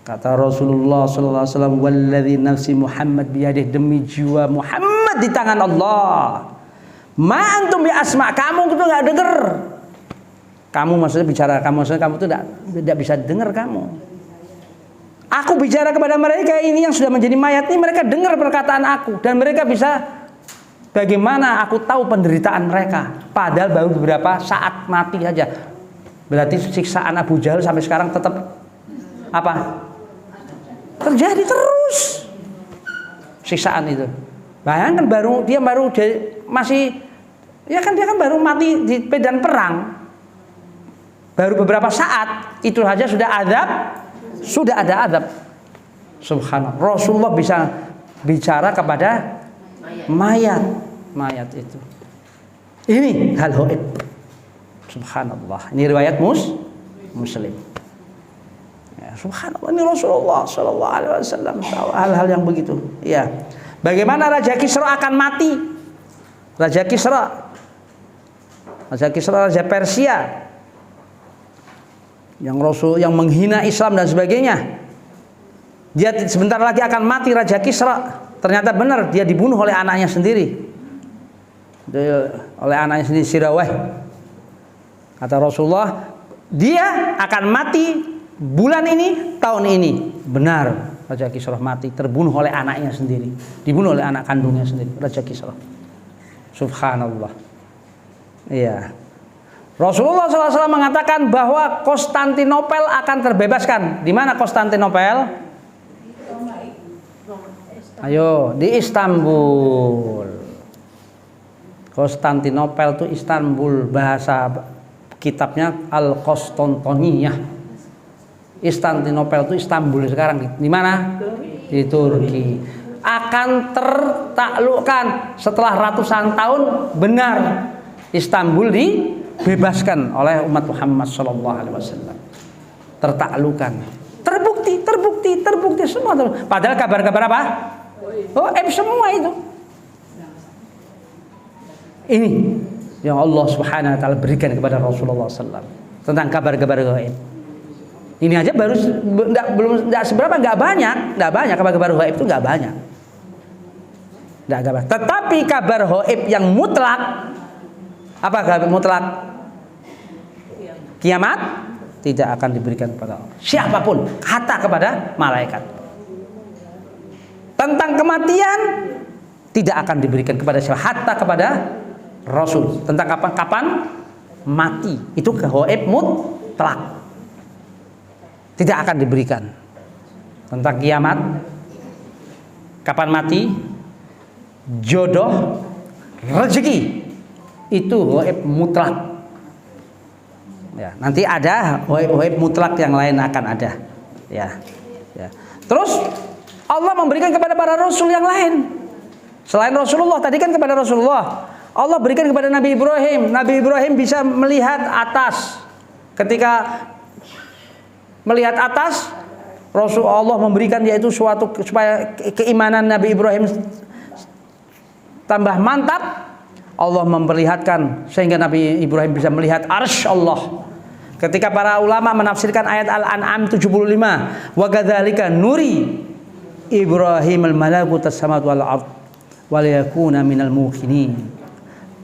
Kata Rasulullah sallallahu alaihi wasallam, walladzi nafsi Muhammad biyadihi, demi jiwa Muhammad di tangan Allah. Ma antum bi asma, kamu itu enggak dengar. Kamu maksudnya bicara, kamu maksudnya kamu itu tidak bisa dengar kamu. Aku bicara kepada mereka ini yang sudah menjadi mayat ini, mereka dengar perkataan aku dan mereka bisa, bagaimana aku tahu penderitaan mereka padahal baru beberapa saat mati saja. Berarti siksaan Abu Jahal sampai sekarang tetap apa? Terjadi terus. Siksaan itu. Bayangkan dia masih, ya kan dia kan baru mati di medan perang. Baru beberapa saat itu saja sudah ada azab. Subhanallah. Rasulullah bisa bicara kepada mayat itu. Ini hal gaib. Subhanallah. Ini riwayat Muslim. Ya, subhanallah, ini Rasulullah sallallahu alaihi wasallam hal-hal yang begitu. Ya. Bagaimana Raja Kisra akan mati? Raja Kisra, Raja Persia yang menghina Islam dan sebagainya. Dia sebentar lagi akan mati, Raja Kisra. Ternyata benar, dia dibunuh oleh anaknya sendiri. Oleh anaknya sendiri, Sirawah. Kata Rasulullah, dia akan mati bulan ini, tahun ini. Benar, Raja Kisra mati, terbunuh oleh anaknya sendiri. Dibunuh oleh anak kandungnya sendiri, Raja Kisra. Subhanallah. Iya. Rasulullah SAW mengatakan bahwa Konstantinopel akan terbebaskan. Di mana Konstantinopel? Ayo, di Istanbul. Konstantinopel itu Istanbul, bahasa kitabnya Al-Qastontoniyah. Konstantinopel itu Istanbul sekarang. Di mana? Di Turki. Akan tertaklukkan setelah ratusan tahun. Benar, Istanbul dibebaskan oleh umat Muhammad SAW. Tertaklukkan. Terbukti semua. Padahal kabar-kabar apa? Semua itu. Ini yang Allah Subhanahu wa taala berikan kepada Rasulullah SAW tentang kabar-kabar gaib. Ini aja baru enggak seberapa, enggak banyak kabar-kabar gaib itu enggak banyak. Tetapi kabar gaib yang mutlak, apa kabar mutlak? Kiamat tidak akan diberikan kepada siapapun, hatta kepada malaikat. Tentang kematian tidak akan diberikan kepada siapa, hatta kepada Rasul. Tentang kapan mati, itu gaib mutlak, tidak akan diberikan. Tentang kiamat, kapan mati, jodoh, rezeki, itu gaib mutlak. Ya, nanti ada gaib mutlak yang lain akan ada. Ya. Terus Allah memberikan kepada para rasul yang lain selain Rasulullah. Tadi kan kepada Rasulullah, Allah berikan kepada Nabi Ibrahim. Nabi Ibrahim bisa melihat atas. Ketika melihat atas, Rasulullah memberikan yaitu suatu supaya keimanan Nabi Ibrahim tambah mantap. Allah memperlihatkan sehingga Nabi Ibrahim bisa melihat arsy Allah. Ketika para ulama menafsirkan ayat Al-An'am 75, wa kadzalika nuri Ibrahim al-malakut as-samawati wal ard wa liyakuna minal muqinin.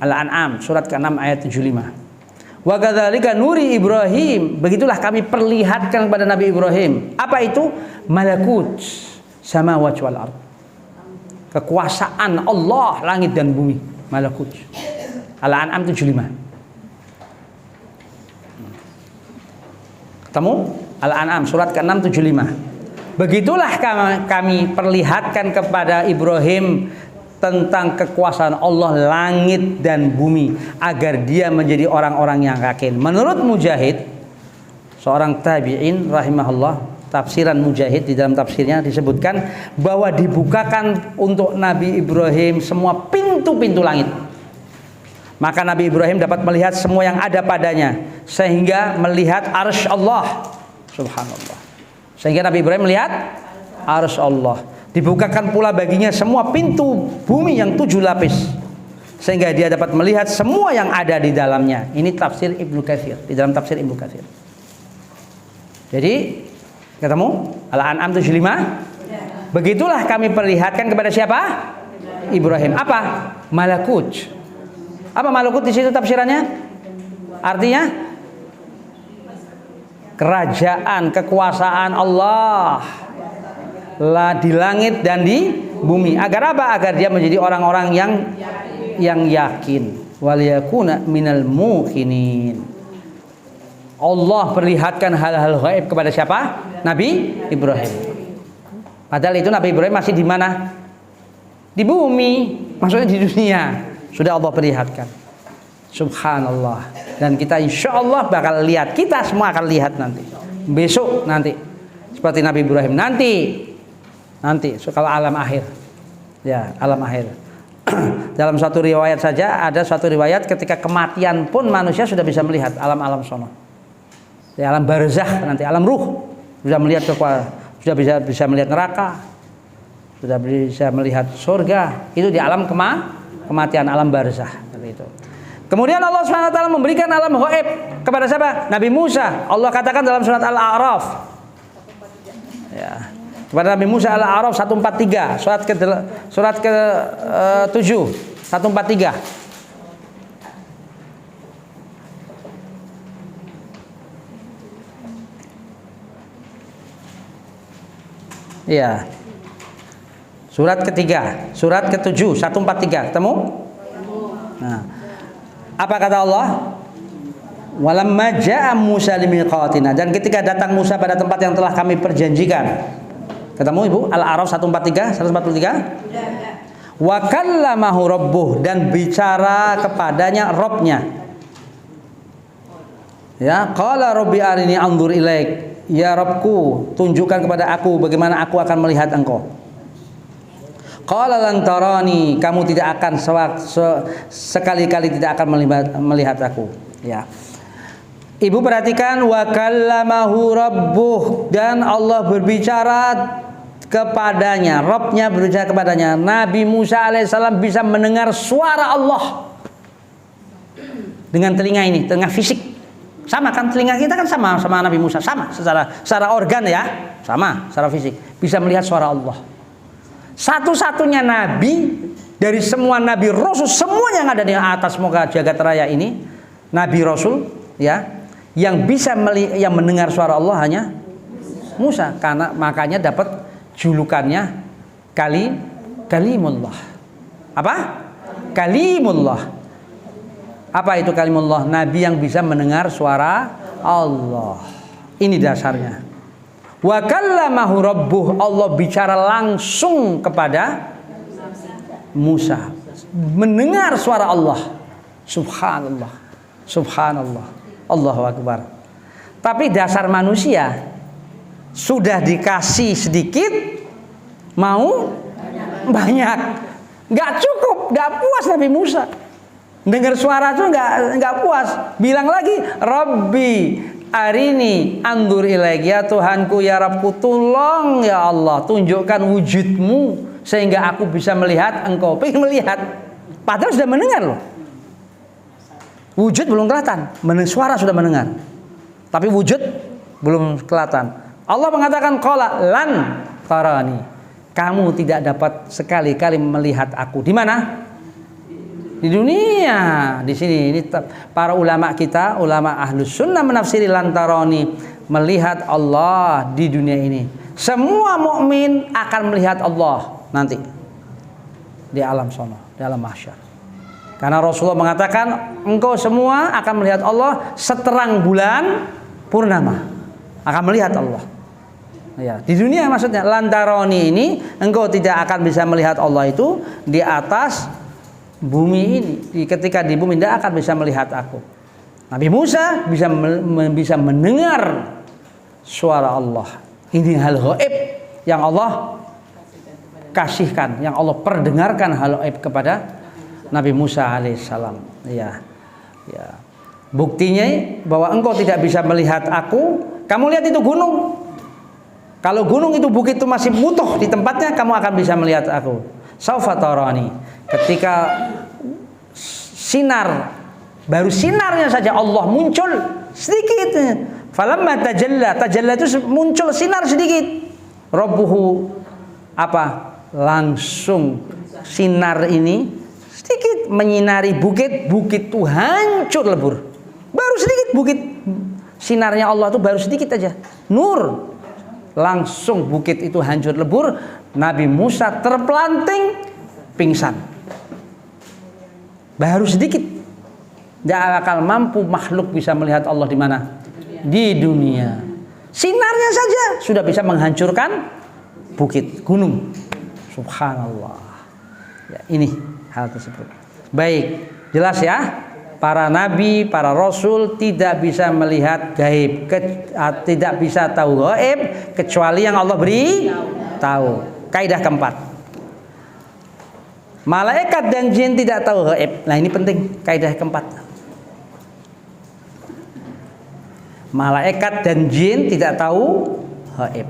Al-An'am surat ke-6 ayat 75. Wa kadzalika nuri Ibrahim, begitulah kami perlihatkan kepada Nabi Ibrahim. Apa itu? Malakut samawati wal ard. Kekuasaan Allah langit dan bumi. Malakut. Al-An'am 75. Ketemu? Al-An'am surat ke-6 75. Begitulah kami perlihatkan kepada Ibrahim tentang kekuasaan Allah langit dan bumi agar dia menjadi orang-orang yang yakin. Menurut Mujahid, seorang tabi'in rahimahullah, tafsiran Mujahid di dalam tafsirnya disebutkan bahwa dibukakan untuk Nabi Ibrahim semua pintu-pintu langit. Maka Nabi Ibrahim dapat melihat semua yang ada padanya sehingga melihat arsy Allah. Subhanallah. Sehingga Nabi Ibrahim melihat arsy Allah. Dibukakan pula baginya semua pintu bumi yang 7 lapis sehingga dia dapat melihat semua yang ada di dalamnya. Ini tafsir Ibnu Katsir, di dalam tafsir Ibnu Katsir. Jadi ketemu Al-An'am 75. Begitulah kami perlihatkan kepada siapa? Ibrahim. Apa? Malakut. Apa malakut di situ tafsirannya? Artinya kerajaan, kekuasaan Allah lah di langit dan di bumi. Agar apa? Agar dia menjadi orang-orang yang yakin. Waliyakuna minal muqinin. Allah perlihatkan hal-hal gaib kepada siapa? Nabi Ibrahim. Padahal itu Nabi Ibrahim masih di mana? Di bumi, maksudnya di dunia. Sudah Allah perlihatkan. Subhanallah. Dan kita insya Allah bakal lihat. Kita semua akan lihat nanti. Besok nanti. Seperti Nabi Ibrahim. Nanti kalau alam akhir. Ya, alam akhir. Dalam satu riwayat saja, ada suatu riwayat ketika kematian pun manusia sudah bisa melihat alam-alam sono. Di alam barzakh nanti, alam ruh, sudah melihat sudah bisa melihat neraka, sudah bisa melihat surga. Itu di alam kematian, alam barzakh seperti itu. Kemudian Allah SWT memberikan alam gaib kepada siapa? Nabi Musa. Allah katakan dalam surat Al-A'raf. Ya. Kepada Nabi Musa Al-A'raf 143, surat ke-7 143. Iya. Surat ketiga, surat ke-7 143. Ketemu? Nah. Apa kata Allah? Walamma ja'a Musa limiqatina, dan ketika datang Musa pada tempat yang telah kami perjanjikan. Ketemu Ibu? Al-A'raf 143, 143. Wa kallamahu rabbuh, dan bicara kepadanya Rabbnya. Ya, qala rabbi arini anzur ilaik. Ya Rabbku, tunjukkan kepada aku bagaimana aku akan melihat engkau. Qala lan tarani, kamu tidak akan sekali-kali tidak akan melihat aku. Ya. Ibu perhatikan, wa kallamahu rabbuh, dan Allah berbicara kepadanya, Rabbnya berbicara kepadanya. Nabi Musa alaihissalam bisa mendengar suara Allah dengan telinga ini, telinga fisik. Sama kan, telinga kita kan sama Nabi Musa, sama secara organ ya, sama secara fisik, bisa melihat suara Allah. Satu-satunya nabi dari semua nabi rasul, semua yang ada di atas muka jagat raya ini, nabi rasul ya, yang bisa yang mendengar suara Allah hanya Musa, karena makanya dapat julukannya kalimullah. Apa? Kalimullah. Apa itu kalimullah? Nabi yang bisa mendengar suara Allah. Ini dasarnya. Wa kallamahu rabbuh, Allah bicara langsung kepada Musa, mendengar suara Allah. Subhanallah. Subhanallah. Allahu akbar. Tapi dasar manusia sudah dikasih sedikit mau banyak. Enggak cukup, enggak puas Nabi Musa. Dengar suara itu enggak puas. Bilang lagi, Rabbi arini andur ilaik, ya Tuhanku, ya Rabbku, tolong ya Allah, tunjukkan wujudmu sehingga aku bisa melihat engkau. Pengen melihat, padahal sudah mendengar loh. Wujud belum kelihatan, suara sudah mendengar, tapi wujud belum kelihatan. Allah mengatakan qala lan tarani, kamu tidak dapat sekali-kali melihat aku. Di mana? Di dunia. Di sini ini para ulama kita, ulama ahlus sunnah menafsiri lantaroni, melihat Allah di dunia ini. Semua mukmin akan melihat Allah nanti di alam sono, di alam mahsyar. Karena Rasulullah mengatakan engkau semua akan melihat Allah seterang bulan purnama. Akan melihat Allah. Ya, di dunia maksudnya lantaroni ini engkau tidak akan bisa melihat Allah itu di atas bumi ini. Ketika di bumi tidak akan bisa melihat aku. Nabi Musa bisa mendengar suara Allah. Ini hal gaib yang Allah kasihkan, yang Allah perdengarkan hal gaib kepada Nabi Musa alaihissalam. Ya, ya. Buktinya bahwa engkau tidak bisa melihat aku. Kamu lihat itu gunung. Kalau gunung itu bukit itu masih utuh di tempatnya, kamu akan bisa melihat aku. Saufa tarani. Ketika sinar, baru sinarnya saja Allah muncul sedikit. Falamma tajalla itu muncul sinar sedikit. Rabbuhu apa? Langsung sinar ini sedikit menyinari bukit itu hancur lebur. Baru sedikit bukit, sinarnya Allah itu baru sedikit aja. Nur. Langsung bukit itu hancur lebur. Nabi Musa terpelanting pingsan. Baru sedikit. Tidak akan mampu makhluk bisa melihat Allah di mana? Di dunia. Sinarnya saja sudah bisa menghancurkan bukit, gunung. Subhanallah. Ya, ini hal tersebut. Baik, jelas ya. Para nabi, para rasul tidak bisa melihat gaib, tidak bisa tahu gaib kecuali yang Allah beri tahu. Kaidah keempat. Malaikat dan jin tidak tahu gaib. Nah, ini penting, kaidah keempat. Malaikat dan jin tidak tahu gaib.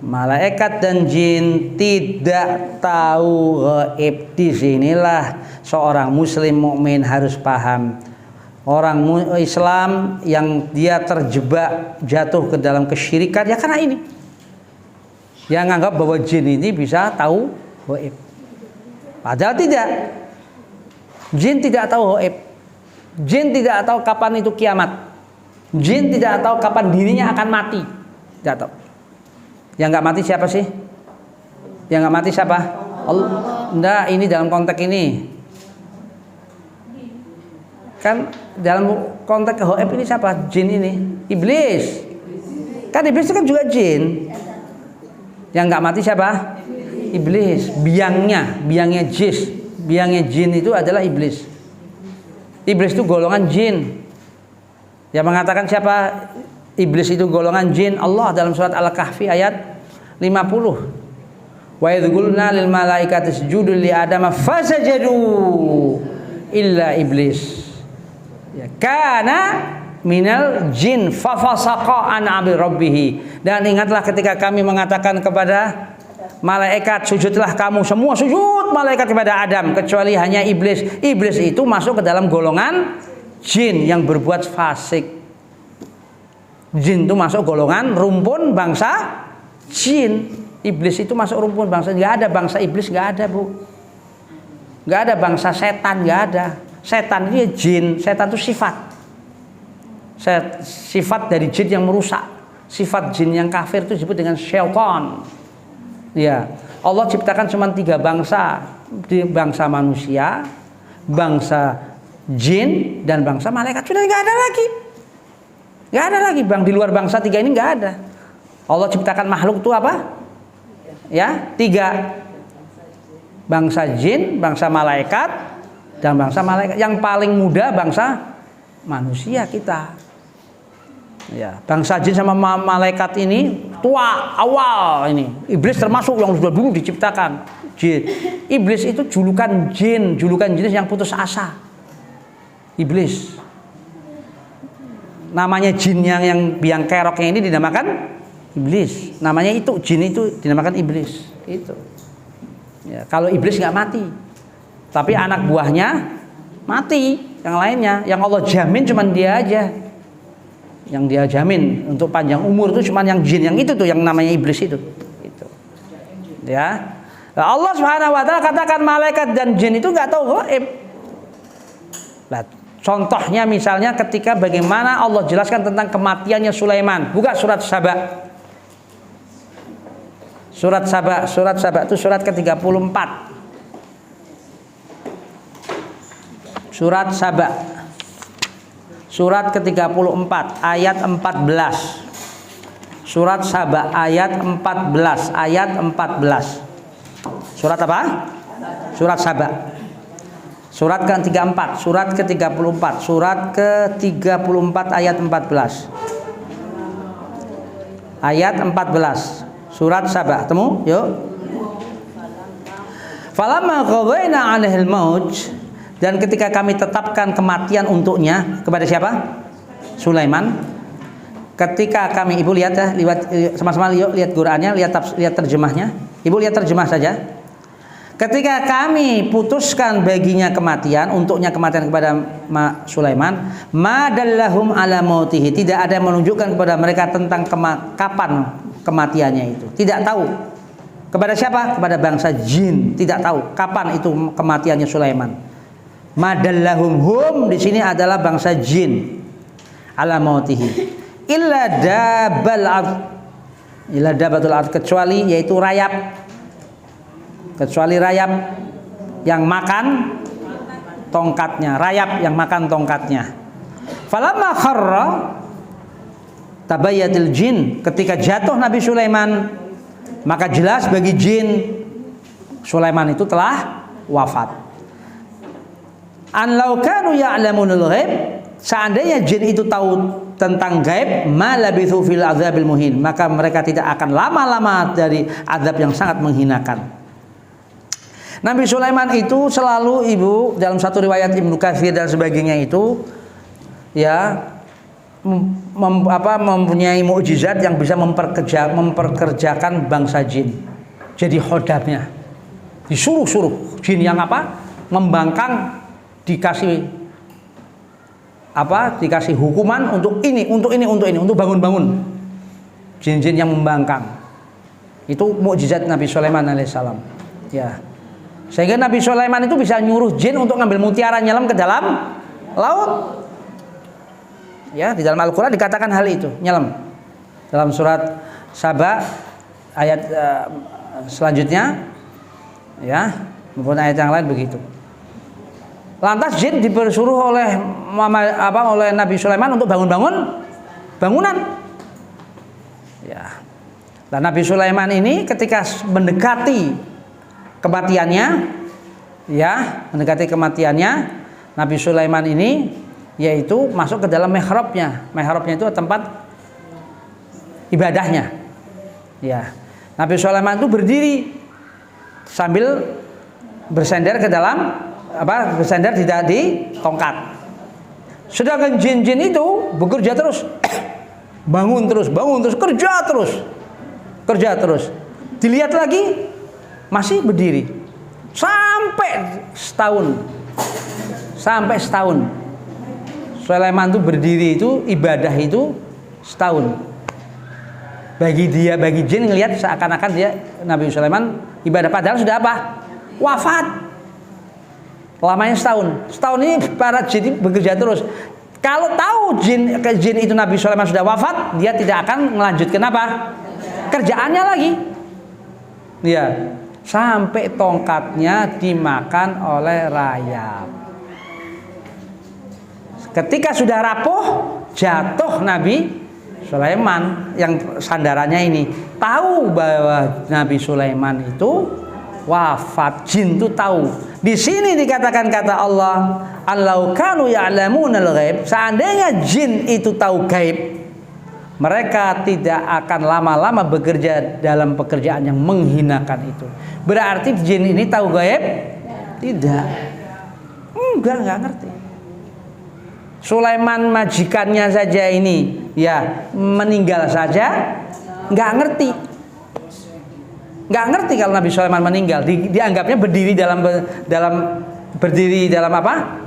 Malaikat dan jin tidak tahu gaib. Disinilah seorang muslim mukmin harus paham. Orang Islam yang dia terjebak jatuh ke dalam kesyirikan ya karena ini. Yang anggap bahwa jin ini bisa tahu gaib. Padahal tidak. Jin tidak tahu gaib. Jin tidak tahu kapan itu kiamat. Jin tidak tahu kapan dirinya akan mati. Tidak tahu. Yang nggak mati siapa sih? Yang nggak mati siapa? Allah. Enggak, ini dalam konteks ini. Kan dalam konteks gaib ini siapa? Jin ini. Iblis. Kan iblis itu kan juga jin. Yang nggak mati siapa? Iblis. Biangnya jin itu adalah iblis. Iblis itu golongan jin. Yang mengatakan siapa? Iblis itu golongan jin. Allah dalam surat Al-Kahfi ayat 50. Wa idh qulna lil malaikati isjudu li adama fasajadu illa iblis. Ya, kana minal jin fafasaqa an amri rabbih. Dan ingatlah ketika kami mengatakan kepada malaikat sujudlah kamu, semua sujud malaikat kepada Adam kecuali hanya iblis. Iblis itu masuk ke dalam golongan jin yang berbuat fasik. Jin itu masuk golongan rumpun bangsa jin. Iblis itu masuk rumpun bangsa. Nggak ada bangsa iblis, nggak ada, Bu. Nggak ada bangsa setan, nggak ada. Setan itu jin. Setan itu sifat. Sifat dari jin yang merusak. Sifat jin yang kafir itu disebut dengan syaitan. Ya, Allah ciptakan cuma 3 bangsa. Bangsa manusia, bangsa jin, dan bangsa malaikat. Sudah nggak ada lagi. Nggak ada lagi bang, di luar bangsa 3 ini nggak ada. Allah ciptakan makhluk itu apa? Ya, 3. Bangsa jin, bangsa malaikat, dan bangsa malaikat. Yang paling muda bangsa manusia kita. Ya, bangsa jin sama malaikat ini tua awal ini. Iblis termasuk yang sudah dulu diciptakan. Jin. Iblis itu julukan jenis yang putus asa. Iblis. Namanya jin yang biang keroknya ini dinamakan iblis. Namanya itu jin itu dinamakan iblis. Itu. Ya, kalau iblis nggak mati, tapi anak buahnya mati. Yang lainnya, yang Allah jamin cuma dia aja. Yang dia jamin untuk panjang umur itu cuma yang jin yang itu tuh, yang namanya iblis itu. Itu. Ya. Nah, Allah Subhanahu Wa Taala katakan malaikat dan jin itu nggak tahu gaib. Nah, contohnya misalnya ketika bagaimana Allah jelaskan tentang kematiannya Sulaiman. Buka surat Saba. Surat Saba itu surat ke-34. Surat Saba. Surat ke-34 ayat 14. Surat Saba ayat 14, ayat 14. Surat apa? Surat Saba. Surat ke-34, surat ke-34, surat ke-34 ayat 14. Ayat 14. Surat Saba. Temu? Yuk. Falamma qadayna 'alaihil maut, dan ketika kami tetapkan kematian untuknya, kepada siapa? Sulaiman. Ketika kami, ibu lihat ya, sama-sama lihat Qur'annya, lihat terjemahnya. Ibu lihat terjemah saja. Ketika kami putuskan baginya kematian, untuknya kematian kepada Sulaiman, madallahum ala mautihi, tidak ada yang menunjukkan kepada mereka tentang kapan kematiannya itu. Tidak tahu. Kepada siapa? Kepada bangsa jin, tidak tahu kapan itu kematiannya Sulaiman. Madallahum, hum di sini adalah bangsa jin. Ala mautihi. Illa dabatul ard, kecuali yaitu rayap, kecuali rayap yang makan tongkatnya, rayap yang makan tongkatnya. Falamma kharra tabayyatil jin, ketika jatuh Nabi Sulaiman, maka jelas bagi jin Sulaiman itu telah wafat. An law kanu ya'lamunul ghaib, seandainya jin itu tahu tentang gaib, ma labithu fil adzabil muhin, maka mereka tidak akan lama-lama dari azab yang sangat menghinakan. Nabi Sulaiman itu selalu, ibu, dalam satu riwayat Ibnu Katsir dan sebagainya itu ya mempunyai mukjizat yang bisa memperkerjakan bangsa jin. Jadi khodamnya disuruh jin yang apa? Membangkang, dikasih dikasih hukuman untuk ini, untuk bangun-bangun. Jin-jin yang membangkang. Itu mukjizat Nabi Sulaiman alaihissalam. Ya. Sehingga Nabi Sulaiman itu bisa nyuruh jin untuk ngambil mutiara nyelam ke dalam laut. Ya, di dalam Al-Qur'an dikatakan hal itu, nyelam. Dalam surat Saba ayat selanjutnya ya, maupun ayat yang lain begitu. Lantas jin disuruh oleh Nabi Sulaiman untuk bangun-bangun bangunan. Ya. Dan Nabi Sulaiman ini ketika mendekati kematiannya, Nabi Sulaiman ini yaitu masuk ke dalam mihrabnya. Mihrabnya itu tempat ibadahnya. Ya. Nabi Sulaiman itu berdiri sambil bersandar ke dalam bersandar di tongkat. Sedangkan jin-jin itu bekerja terus, bangun terus, kerja terus. Dilihat lagi masih berdiri sampai setahun. Sulaiman itu berdiri itu ibadah itu setahun. Bagi jin ngelihat seakan-akan dia Nabi Sulaiman ibadah, padahal sudah apa? Wafat. Lamanya setahun. Setahun ini para jin bekerja terus. Kalau tahu jin itu Nabi Sulaiman sudah wafat, dia tidak akan melanjutkan apa? Kerjaannya lagi. Ya, sampai tongkatnya dimakan oleh rayap. Ketika sudah rapuh, jatuh Nabi Sulaiman yang sandarannya ini. Tahu bahwa Nabi Sulaiman itu wafat, jin itu tahu. Di sini dikatakan kata Allah, "Allau kanu ya'lamunal ghaib", seandainya jin itu tahu gaib, mereka tidak akan lama-lama bekerja dalam pekerjaan yang menghinakan itu. Berarti jin ini tahu gaib? Tidak. Enggak ngerti. Sulaiman majikannya saja ini ya meninggal saja enggak ngerti. Nggak ngerti kalau Nabi Sulaiman meninggal, dianggapnya berdiri dalam apa?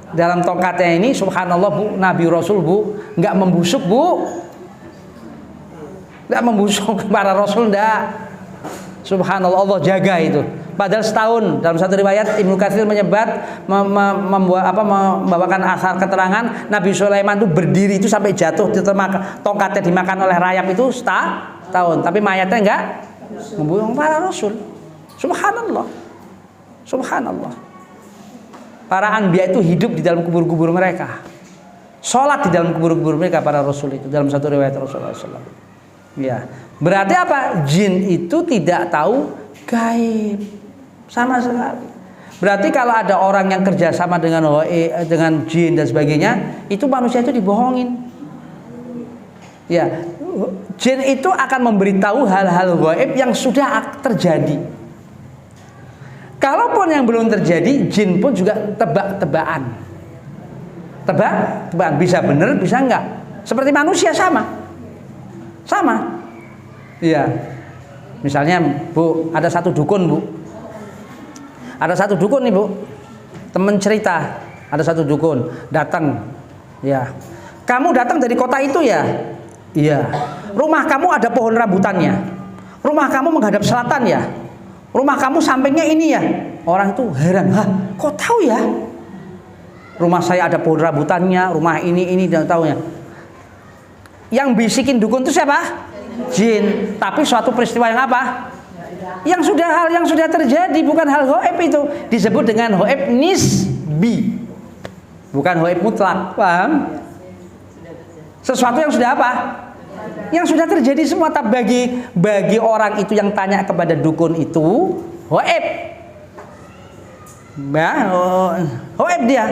Dalam tongkatnya ini, subhanallah bu, Nabi Rasul bu, nggak membusuk bu, nggak membusuk para Rasul, nggak. Subhanallah, Allah jaga itu. Padahal setahun, dalam satu riwayat Ibnu Katsir membawakan asar keterangan Nabi Sulaiman itu berdiri itu sampai jatuh, tongkatnya dimakan oleh rayap itu setahun, tapi mayatnya enggak membunuh para Rasul. Subhanallah. Para anbiya itu hidup di dalam kubur-kubur mereka. Sholat di dalam kubur-kubur mereka para rasul itu, dalam satu riwayat Rasulullah SAW. Ya, berarti apa? Jin itu tidak tahu gaib sama sekali. Berarti kalau ada orang yang kerjasama dengan jin dan sebagainya, itu manusia itu dibohongin. Ya, jin itu akan memberitahu hal-hal gaib yang sudah terjadi. Kalaupun yang belum terjadi, jin pun juga tebak-tebakan. Tebak-tebakan, bisa benar, bisa enggak. Seperti manusia sama. Iya. Misalnya, Bu, ada satu dukun, Bu. Ada satu dukun nih, Bu. Temen cerita, ada satu dukun datang. Ya. Kamu datang dari kota itu ya? Iya. Rumah kamu ada pohon rambutannya. Rumah kamu menghadap selatan ya? Rumah kamu sampingnya ini ya? Orang itu heran, "Hah, kok tahu ya? Rumah saya ada pohon rambutannya, rumah ini dan tahunya." Yang bisikin dukun itu siapa? Jin. Tapi suatu peristiwa yang apa? Yang sudah terjadi, bukan hal gaib itu. Disebut dengan gaib nisbi. Bukan gaib mutlak. Paham? Sesuatu yang sudah apa? Yang sudah terjadi semua. Tapi bagi orang itu yang tanya kepada dukun itu gaib. Gaib dia.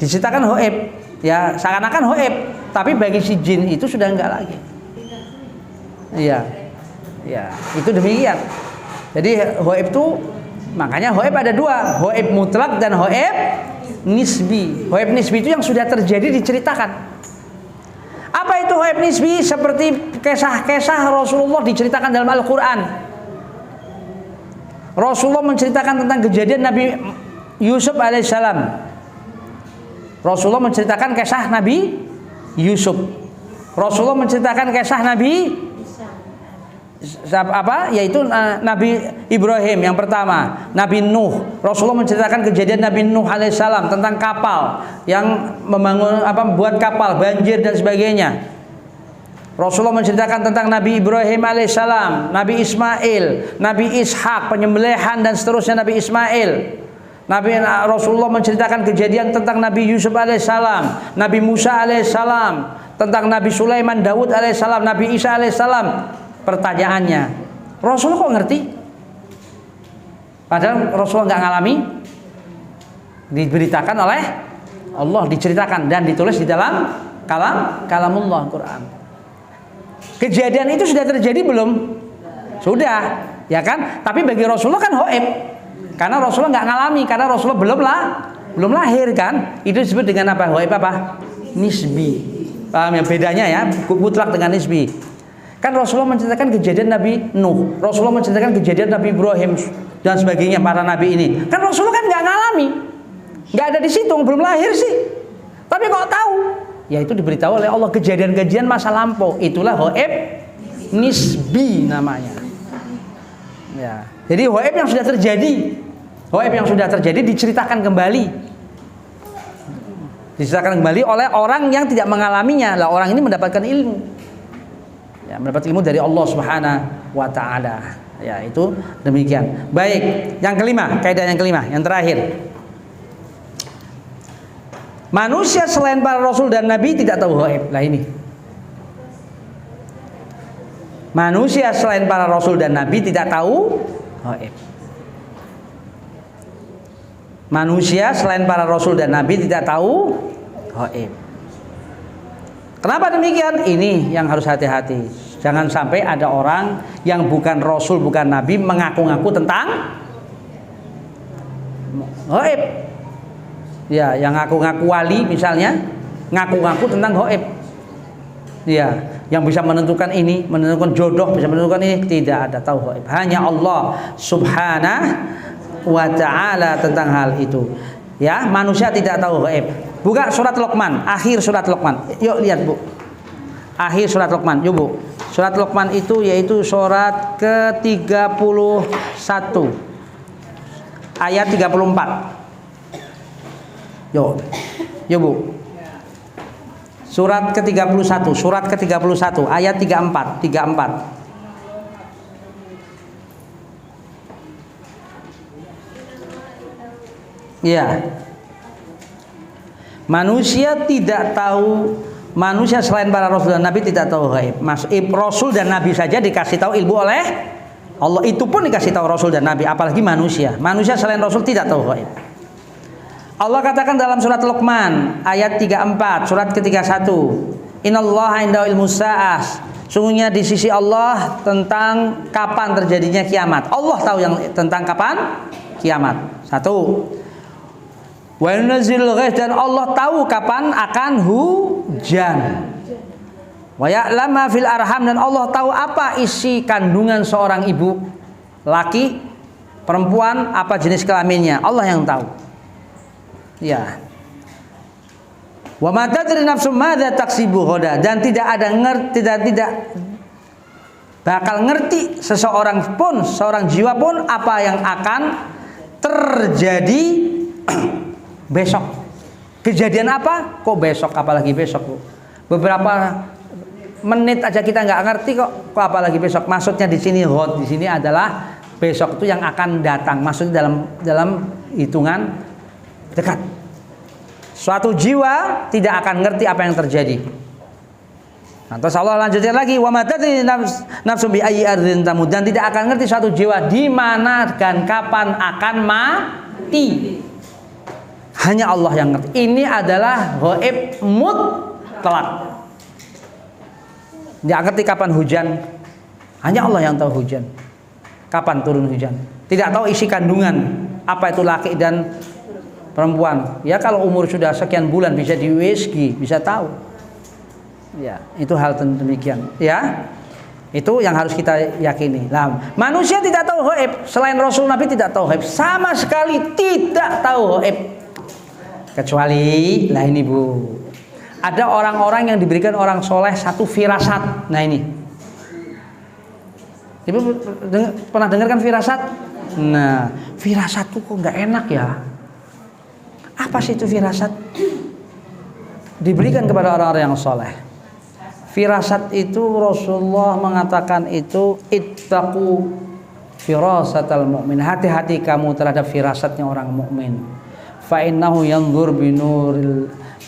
Diceritakan gaib. Ya, seakan-akan gaib. Tapi bagi si jin itu sudah enggak lagi. Iya. Ya, itu demikian. Jadi gaib itu, makanya gaib ada dua, gaib mutlak dan gaib nisbi. Gaib nisbi itu yang sudah terjadi diceritakan. Apa itu gaib nisbi? Seperti kisah-kisah Rasulullah diceritakan dalam Al-Quran. Rasulullah menceritakan tentang kejadian Nabi Yusuf alaihissalam. Rasulullah menceritakan kisah Nabi Yusuf. Rasulullah menceritakan kisah Nabi yaitu Nabi Ibrahim yang pertama, Nabi Nuh. Rasulullah menceritakan kejadian Nabi Nuh alaihissalam tentang kapal yang buat kapal, banjir dan sebagainya. Rasulullah menceritakan tentang Nabi Ibrahim alaihissalam, Nabi Ismail, Nabi Ishak, penyembelihan dan seterusnya Nabi Ismail. Rasulullah menceritakan kejadian tentang Nabi Yusuf alaihissalam, Nabi Musa alaihissalam, tentang Nabi Sulaiman, Daud alaihissalam, Nabi Isa alaihissalam. Pertanyaannya, Rasulullah kok ngerti? Padahal Rasulullah nggak ngalami. Diberitakan oleh Allah, diceritakan dan ditulis di dalam kalamullah Quran. Kejadian itu sudah terjadi belum? Sudah, ya kan? Tapi bagi Rasulullah kan gaib. Karena Rasulullah nggak ngalami, karena Rasulullah belum lahir kan? Itu disebut dengan apa? Gaib apa? Nisbi. Paham ya bedanya ya? Mutlak dengan nisbi. Kan Rasulullah menceritakan kejadian Nabi Nuh, Rasulullah menceritakan kejadian Nabi Ibrahim dan sebagainya, para nabi ini. Kan Rasulullah kan nggak ngalami, nggak ada di situ, belum lahir sih. Tapi kok tahu? Ya itu diberitahu oleh Allah, kejadian-kejadian masa lampau. Itulah gaib nisbi namanya. Ya. Jadi gaib yang sudah terjadi, gaib yang sudah terjadi diceritakan kembali. Diceritakan kembali oleh orang yang tidak mengalaminya. Lah orang ini mendapatkan ilmu. Ya, mendapat ilmu dari Allah Subhanahu wa taala. Ya, itu demikian. Baik, yang kelima, kaidah yang kelima, yang terakhir. Manusia selain para rasul dan nabi tidak tahu gaib. Lah ini. Manusia selain para rasul dan nabi tidak tahu gaib. Manusia selain para rasul dan nabi tidak tahu gaib. Kenapa demikian? Ini yang harus hati-hati. Jangan sampai ada orang yang bukan rasul, bukan nabi mengaku-ngaku tentang gaib. Ya, yang ngaku-ngaku wali misalnya, ngaku-ngaku tentang gaib. Ya, yang bisa menentukan ini, menentukan jodoh, bisa menentukan ini, tidak ada tahu gaib. Hanya Allah Subhanahu wa taala tentang hal itu. Ya, manusia tidak tahu gaib. Buka surat Luqman, akhir surat Luqman. Yuk lihat, Bu. Akhir surat Luqman, yuk, Bu. Surat Luqman itu yaitu surat ke-31. Ayat 34. Yuk. Yuk, Bu. Surat ke-31, surat ke-31 ayat 34. Iya. Manusia tidak tahu, manusia selain para rasul dan nabi tidak tahu gaib. Rasul dan nabi saja dikasih tahu ilmu oleh Allah, itu pun dikasih tahu rasul dan nabi, apalagi manusia. Manusia selain rasul tidak tahu gaib. Allah katakan dalam surat Luqman ayat 34, surat ke-31, Innallaha indahu ilmus sa'ah. Sungguhnya di sisi Allah tentang kapan terjadinya kiamat. Allah tahu yang tentang kapan kiamat. Satu. Wa yunazzilul ghaits, dan Allah tahu kapan akan hujan. Wa ya'lamu ma fil arham, dan Allah tahu apa isi kandungan seorang ibu, laki, perempuan, apa jenis kelaminnya. Allah yang tahu. Ya. Wa ma tadri nafsum madza taksibu ghadan, dan tidak ada tidak bakal ngerti seseorang pun, seorang jiwa pun apa yang akan terjadi besok. Kejadian apa? Kok besok, apalagi besok, Bu? Beberapa menit aja kita nggak ngerti kok apalagi besok. Maksudnya di sini ghad, di sini adalah besok itu yang akan datang. Maksudnya dalam hitungan dekat. Suatu jiwa tidak akan ngerti apa yang terjadi. Nah, terus Allah lanjutkan lagi, wa ma tadri nafsun bi ayyi ardhin tamut, dan tidak akan ngerti suatu jiwa di mana dan kapan akan mati. Hanya Allah yang ngerti. Ini adalah ghaib mutlak. Tidak ngerti kapan hujan. Hanya Allah yang tahu hujan. Kapan turun hujan. Tidak tahu isi kandungan, apa itu laki dan perempuan. Ya kalau umur sudah sekian bulan bisa di USG, bisa tahu. Ya, itu hal demikian. Ya, itu yang harus kita yakini. Nah, manusia tidak tahu gaib, selain Rasul Nabi tidak tahu gaib, sama sekali tidak tahu gaib. Kecuali, lah ini Bu, ada orang-orang yang diberikan orang soleh satu firasat. Nah ini, Ibu pernah dengar kan firasat? Nah, firasat tuh kok nggak enak ya? Apa sih itu firasat? Diberikan kepada orang-orang yang soleh. Firasat itu Rasulullah mengatakan itu ittaqu firasatal mu'min. Hati-hati kamu terhadap firasatnya orang mukmin. Fa innahu yanzur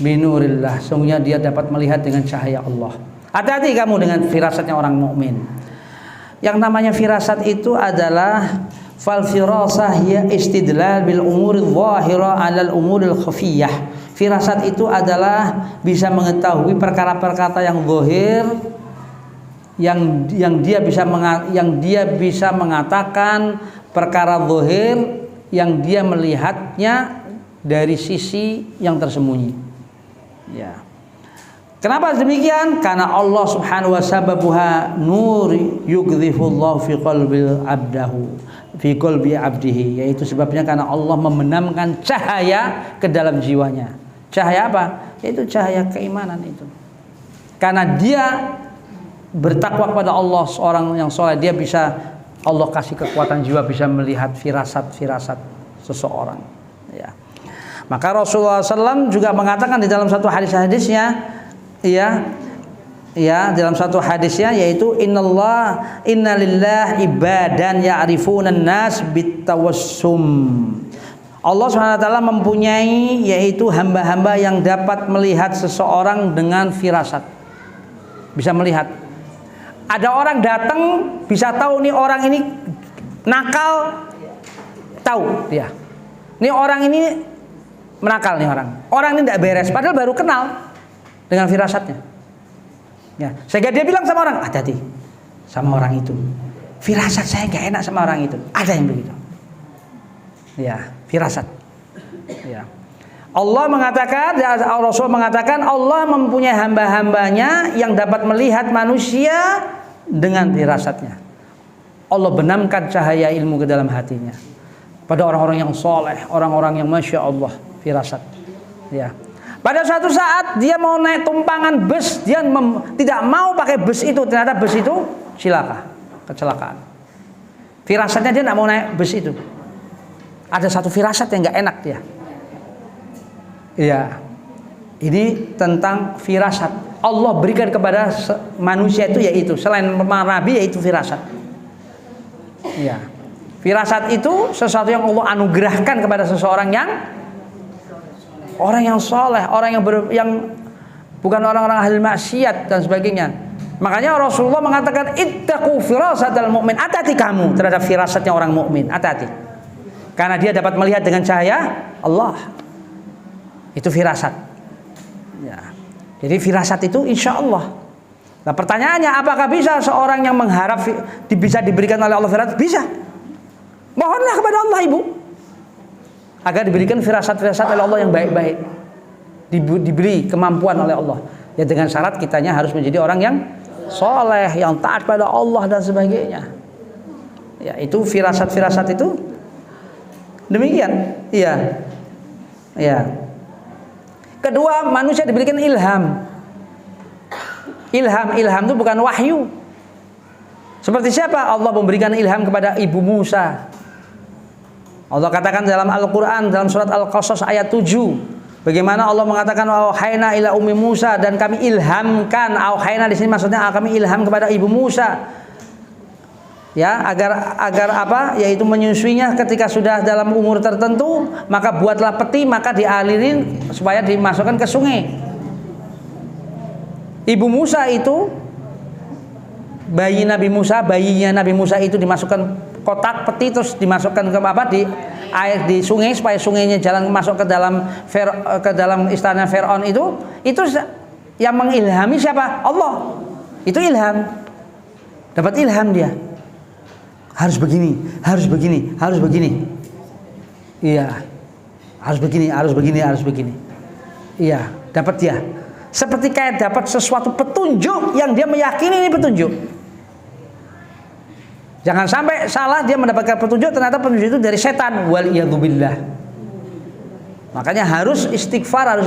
binurillah. Sungguhnya dia dapat melihat dengan cahaya Allah. Hati-hati kamu dengan firasatnya orang mukmin. Yang namanya firasat itu adalah fal firasah hiya istidlal bil umuri dhahira 'alal umuril khafiyah. Firasat itu adalah bisa mengetahui perkara-perkara yang zahir, yang dia bisa mengatakan perkara zahir yang dia melihatnya dari sisi yang tersembunyi. Ya. Kenapa demikian? Karena Allah Subhanahu wa sababuha nur yughdhifullahu fi qalbi abdahu fi qalbi abdihi, yaitu sebabnya karena Allah membenamkan cahaya ke dalam jiwanya. Cahaya apa? Yaitu cahaya keimanan itu. Karena dia bertakwa kepada Allah, seorang yang soleh, dia bisa, Allah kasih kekuatan jiwa bisa melihat firasat-firasat seseorang. Ya. Maka Rasulullah SAW juga mengatakan di dalam satu hadisnya, dalam satu hadisnya, yaitu innalillah ibadan ya'rifunan nas bitawassum. Allah SWT mempunyai yaitu hamba-hamba yang dapat melihat seseorang dengan firasat. Bisa melihat. Ada orang datang bisa tahu nih orang ini nakal, tahu dia. Nih orang ini menakal nih orang. Orang ini tidak beres, padahal baru kenal dengan firasatnya. Ya, sehingga dia bilang sama orang, hati-hati sama orang itu. Firasat saya nggak enak sama orang itu. Ada yang begitu. Ya, firasat. Ya. Allah mengatakan, Rasul mengatakan, Allah mempunyai hamba-hambanya yang dapat melihat manusia dengan firasatnya. Allah benamkan cahaya ilmu ke dalam hatinya. Pada orang-orang yang soleh, orang-orang yang masya Allah, firasat. Ya. Pada suatu saat dia mau naik tumpangan bus, dia tidak mau pakai bus itu, ternyata bus itu kecelakaan. Firasatnya dia tidak mau naik bus itu. Ada satu firasat yang nggak enak dia. Iya, ini tentang firasat. Allah berikan kepada manusia itu, yaitu selain nabi, yaitu firasat. Iya, firasat itu sesuatu yang Allah anugerahkan kepada seseorang yang orang yang soleh, orang yang bukan orang-orang ahli maksiat dan sebagainya. Makanya Rasulullah mengatakan ittaqu firasatal mu'min, hati-hati kamu terhadap firasatnya orang mukmin, hati-hati. Karena dia dapat melihat dengan cahaya Allah. Itu firasat. Ya. Jadi firasat itu insya Allah. Nah pertanyaannya, apakah bisa seorang yang mengharap bisa diberikan oleh Allah firasat? Bisa. Mohonlah kepada Allah ibu, agar diberikan firasat-firasat oleh Allah yang baik-baik, diberi kemampuan oleh Allah. Ya dengan syarat kitanya harus menjadi orang yang soleh, yang taat pada Allah dan sebagainya. Ya itu firasat-firasat itu demikian. Iya. Ya. Kedua, manusia diberikan ilham. Ilham itu bukan wahyu. Seperti siapa? Allah memberikan ilham kepada ibu Musa. Allah katakan dalam Al-Quran, dalam surat Al-Qasas ayat 7, bagaimana Allah mengatakan auhayna ila ummi Musa, dan kami ilhamkan. Auhayna di sini maksudnya kami ilham kepada ibu Musa. Ya, agar apa? Yaitu menyusuinya ketika sudah dalam umur tertentu, maka buatlah peti, maka dialirin supaya dimasukkan ke sungai. Ibu Musa itu, bayinya Nabi Musa itu dimasukkan kotak peti, terus dimasukkan ke apa, di air di sungai, supaya sungainya jalan masuk ke dalam istana Firaun. Itu yang mengilhami siapa? Allah. Itu ilham. Dapat ilham dia. Harus begini. Iya. Harus begini. Iya, dapat dia. Seperti kayak dapat sesuatu petunjuk yang dia meyakini ini petunjuk. Jangan sampai salah dia mendapatkan petunjuk, ternyata petunjuk itu dari setan. Waliyadzubillah. Makanya harus istighfar.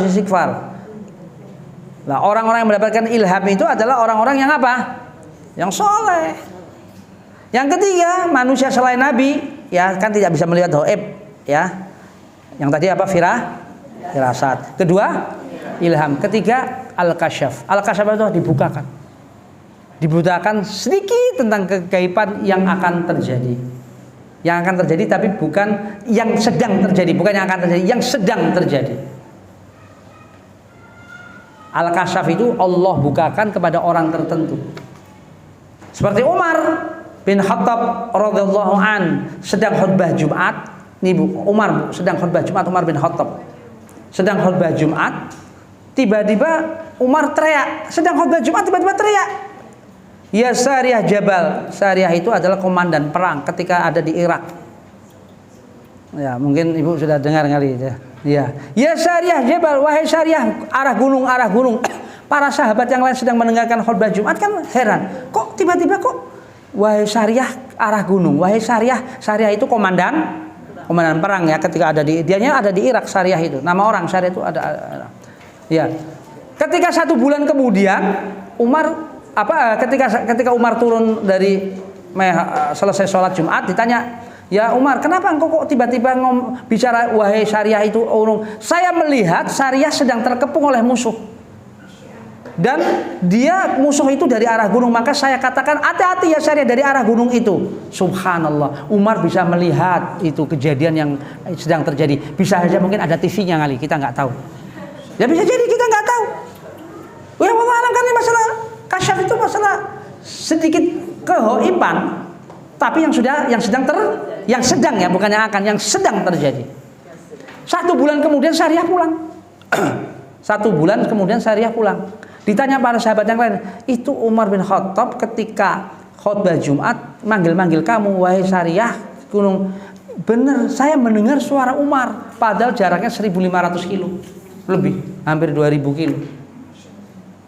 Nah, orang-orang yang mendapatkan ilham itu adalah orang-orang yang apa? Yang soleh. Yang ketiga, manusia selain Nabi, ya kan tidak bisa melihat gaib, ya. Yang tadi apa? Firasat. Kedua, ilham. Ketiga, al-kasyaf. Al-kasyaf itu dibukakan sedikit tentang kegaiban yang akan terjadi. Yang akan terjadi, tapi bukan yang sedang terjadi, bukan yang akan terjadi, yang sedang terjadi. Al-kasyaf itu Allah bukakan kepada orang tertentu. Seperti Umar bin Khattab radhiyallahu an sedang khutbah Jumat. Nih Bu, Umar sedang khutbah Jumat, Umar bin Khattab sedang khutbah Jumat. Tiba-tiba Umar teriak, sedang khutbah Jumat tiba-tiba teriak, ya Sariyah Jabal. Sariyah itu adalah komandan perang ketika ada di Irak. Ya, mungkin Ibu sudah dengar kali ya. Ya Sariyah Jabal, wahai Sariyah, arah gunung. Para sahabat yang lain sedang mendengarkan khutbah Jumat kan heran, kok tiba-tiba kok wahai Sariyah arah gunung. Wahai Sariyah itu komandan perang ya, ketika ada di Irak. Sariyah itu nama orang, Sariyah itu ada. Ya. Ketika 1 bulan kemudian ketika Umar turun dari selesai sholat Jumat, ditanya, ya Umar, kenapa engkau kok tiba-tiba bicara wahai Sariyah itu? Saya melihat Sariyah sedang terkepung oleh musuh, dan dia musuh itu dari arah gunung, maka saya katakan hati-hati ya Sariyah dari arah gunung itu. Subhanallah, Umar bisa melihat itu kejadian yang sedang terjadi. Bisa saja mungkin ada TV-nya kali, kita nggak tahu. Ya bisa jadi kita nggak tahu. Ya Allah alam, kan masalah kasyaf itu masalah sedikit kehoiban, tapi yang sedang ya, bukan yang sedang terjadi. 1 bulan kemudian Sariyah pulang. 1 bulan kemudian Sariyah pulang. Ditanya para sahabat yang lain, itu Umar bin Khattab ketika khutbah Jumat manggil-manggil kamu, wahai Sariyah gunung. Benar, saya mendengar suara Umar, padahal jaraknya 1.500 kilo lebih, hampir 2.000 kilo.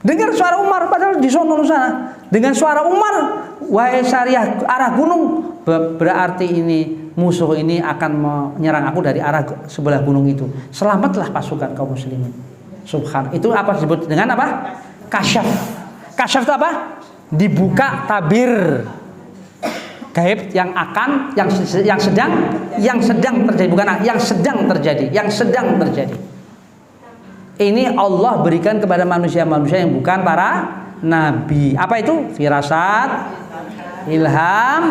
Dengar suara Umar, padahal di sana. Dengan suara Umar, wahai Sariyah arah gunung, berarti ini musuh ini akan menyerang aku dari arah sebelah gunung itu. Selamatlah pasukan kaum muslimin. Subhan. Itu apa disebut dengan apa? Kasyaf. Kasyaf itu apa? Dibuka tabir gaib yang sedang terjadi, bukan yang sedang terjadi. Ini Allah berikan kepada manusia-manusia yang bukan para nabi. Apa itu? Firasat, ilham,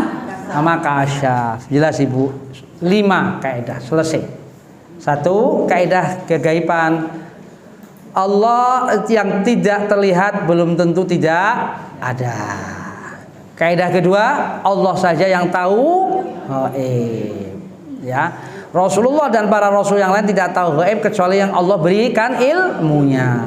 sama kasyaf. Jelas Ibu? 5 kaidah, selesai. Satu, kaidah kegaiban. Allah yang tidak terlihat belum tentu tidak ada. Kaidah kedua, Allah saja yang tahu gaib. Ya. Rasulullah dan para rasul yang lain tidak tahu gaib kecuali yang Allah berikan ilmunya.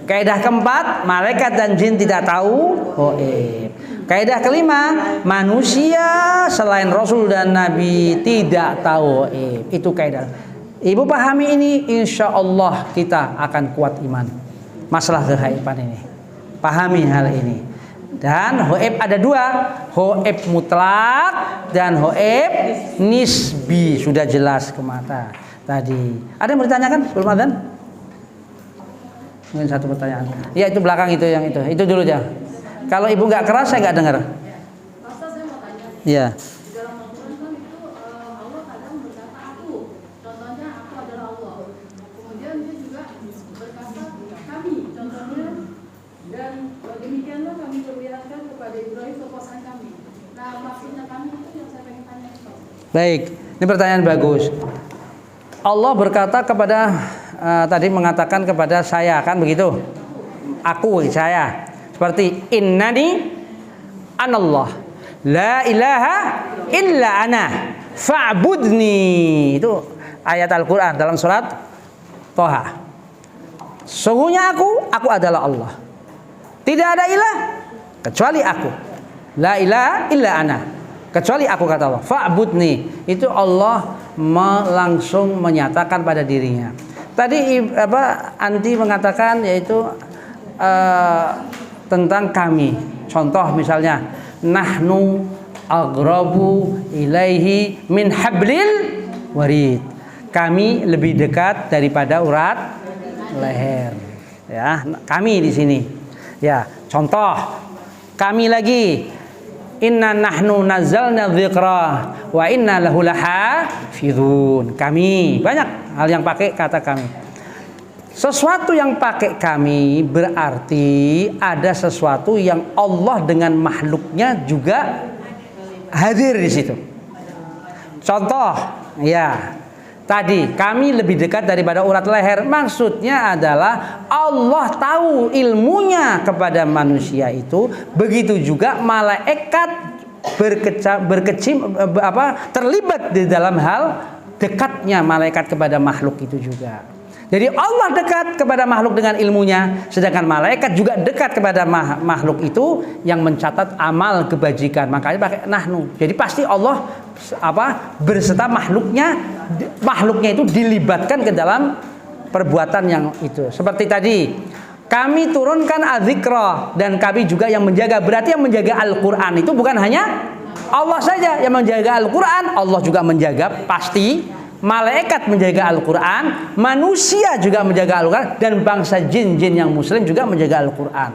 Kaidah keempat, malaikat dan jin tidak tahu gaib. Kaidah kelima, manusia selain rasul dan nabi tidak tahu gaib. Itu kaidah. Ibu pahami ini, insya Allah kita akan kuat iman. Masalah kegaiban ini, pahami hal ini. Dan gaib ada dua, gaib mutlak dan gaib nisbi. Sudah jelas ke mata tadi. Ada yang bertanyakan sebelum adzan? Mungkin satu pertanyaan. Ya itu belakang itu yang itu dulu aja. Kalau ibu nggak keras saya nggak dengar. Masa saya mau tanya. Iya. Di dalam Al-Quran kan itu Allah kadang berkata aku. Contohnya aku adalah Allah. Kemudian dia juga berkata kami. Contohnya dan demikianlah kami perlihatkan kepada Ibrahim kekuasaan kami. Nah maksudnya kami itu yang saya pengen tanya itu. Baik, ini pertanyaan bagus. Allah berkata kepada tadi mengatakan kepada saya kan begitu. Aku saya. Seperti innani anallah la ilaha illa ana fa'budni. Itu ayat Al-Qur'an dalam surat Thaha. Sungguhnya aku adalah Allah. Tidak ada ilah kecuali aku. La ilaha illa ana. Kecuali aku kata Allah. Fa'budni. Itu Allah langsung menyatakan pada dirinya. Tadi Anti mengatakan yaitu tentang kami. Contoh misalnya nahnu aghrabu ilaihi min hablil warid. Kami lebih dekat daripada urat leher. Ya, kami di sini. Ya, contoh kami lagi inna nahnu nazzalna dzikra wa inna lahu lahafizun. Kami banyak hal yang pakai kata kami. Sesuatu yang pakai kami berarti ada sesuatu yang Allah dengan makhluknya juga hadir di situ. Contoh, ya, tadi kami lebih dekat daripada urat leher. Maksudnya adalah Allah tahu ilmunya kepada manusia itu. Begitu juga malaikat terlibat di dalam hal dekatnya malaikat kepada makhluk itu juga. Jadi Allah dekat kepada makhluk dengan ilmunya, sedangkan malaikat juga dekat kepada makhluk itu yang mencatat amal kebajikan. Makanya pakai nahnu. Jadi pasti Allah berserta makhluknya itu dilibatkan ke dalam perbuatan yang itu. Seperti tadi, kami turunkan adzikra dan kami juga yang menjaga. Berarti yang menjaga Al-Qur'an itu bukan hanya Allah saja yang menjaga Al-Qur'an, Allah juga menjaga pasti. Malaikat menjaga Al-Quran, manusia juga menjaga Al-Quran, dan bangsa jin-jin yang muslim juga menjaga Al-Quran.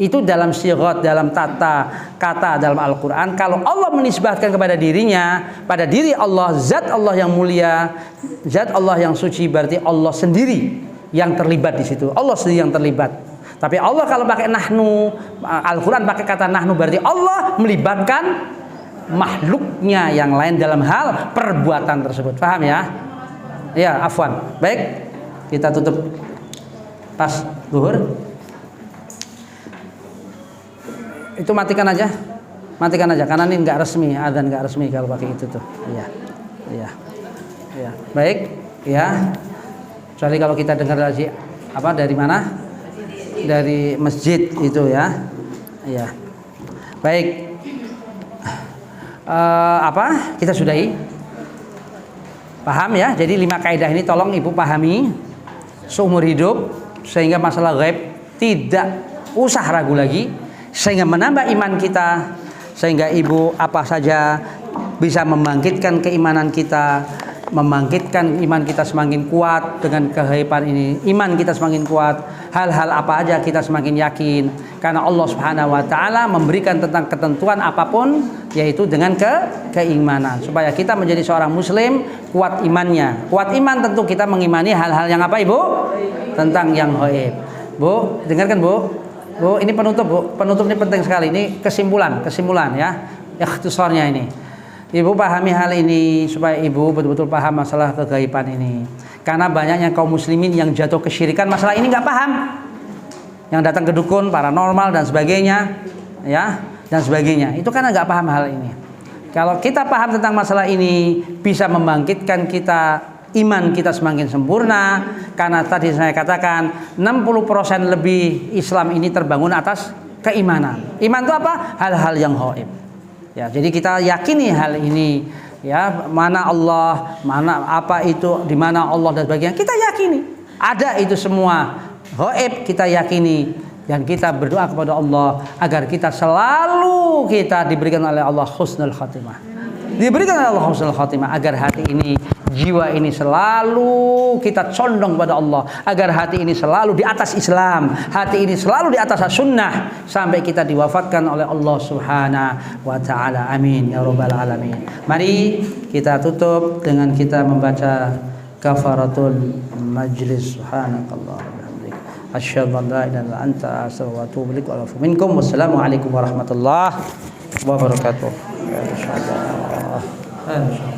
Itu dalam sighat, dalam tata kata dalam Al-Quran. Kalau Allah menisbahkan kepada dirinya, pada diri Allah, zat Allah yang mulia, zat Allah yang suci, berarti Allah sendiri yang terlibat di situ. Allah sendiri yang terlibat. Tapi Allah kalau pakai nahnu, Al-Quran pakai kata nahnu, berarti Allah melibatkan makhluknya yang lain dalam hal perbuatan tersebut. Paham ya? Ya, afwan. Baik, kita tutup pas zuhur. Itu matikan aja karena ini nggak resmi, adzan nggak resmi kalau pakai itu tuh. Iya. Baik, ya. Kecuali kalau kita dengar dari mana? Dari masjid itu ya. Iya. Baik. Kita sudahi. Paham ya? Jadi 5 kaidah ini tolong ibu pahami seumur hidup sehingga masalah gaib tidak usah ragu lagi, sehingga menambah iman kita, sehingga ibu apa saja bisa membangkitkan keimanan kita, membangkitkan iman kita semakin kuat dengan kegaiban ini. Iman kita semakin kuat, hal-hal apa aja kita semakin yakin, karena Allah Subhanahu wa taala memberikan tentang ketentuan apapun yaitu dengan keimanan, supaya kita menjadi seorang muslim kuat imannya. Kuat iman tentu kita mengimani hal-hal yang apa, Ibu? Tentang yang gaib. Bu, dengarkan Bu. Bu, ini penutup Bu. Penutup ini penting sekali. Ini kesimpulan ya. Ikhtisarnya ini. Ibu pahami hal ini supaya ibu betul-betul paham masalah kegaiban ini. Karena banyaknya kaum muslimin yang jatuh kesyirikan masalah ini nggak paham. Yang datang ke dukun, paranormal dan sebagainya, ya, dan sebagainya. Itu karena nggak paham hal ini. Kalau kita paham tentang masalah ini, bisa membangkitkan kita, iman kita semakin sempurna. Karena tadi saya katakan 60% lebih Islam ini terbangun atas keimanan. Iman itu apa? Hal-hal yang gaib. Ya, jadi kita yakini hal ini. Ya, mana Allah, mana apa itu, di mana Allah dan sebagainya. Kita yakini. Ada itu semua. Gaib kita yakini, dan kita berdoa kepada Allah agar kita selalu diberikan oleh Allah husnul khatimah. Diberikan oleh Allah husnul khatimah agar hati ini, jiwa ini selalu kita condong kepada Allah, agar hati ini selalu di atas Islam, hati ini selalu di atas sunnah sampai kita diwafatkan oleh Allah Subhanahu wa taala. Amin ya rabbal alamin. Mari kita tutup dengan kita membaca kafaratul majlis. Subhanakallah. Asyhadu an la ilaha illa anta astaghfiruka wa atubu ilaik wa afu minkum. Wassalamualaikum warahmatullahi wabarakatuh. Insyaallah.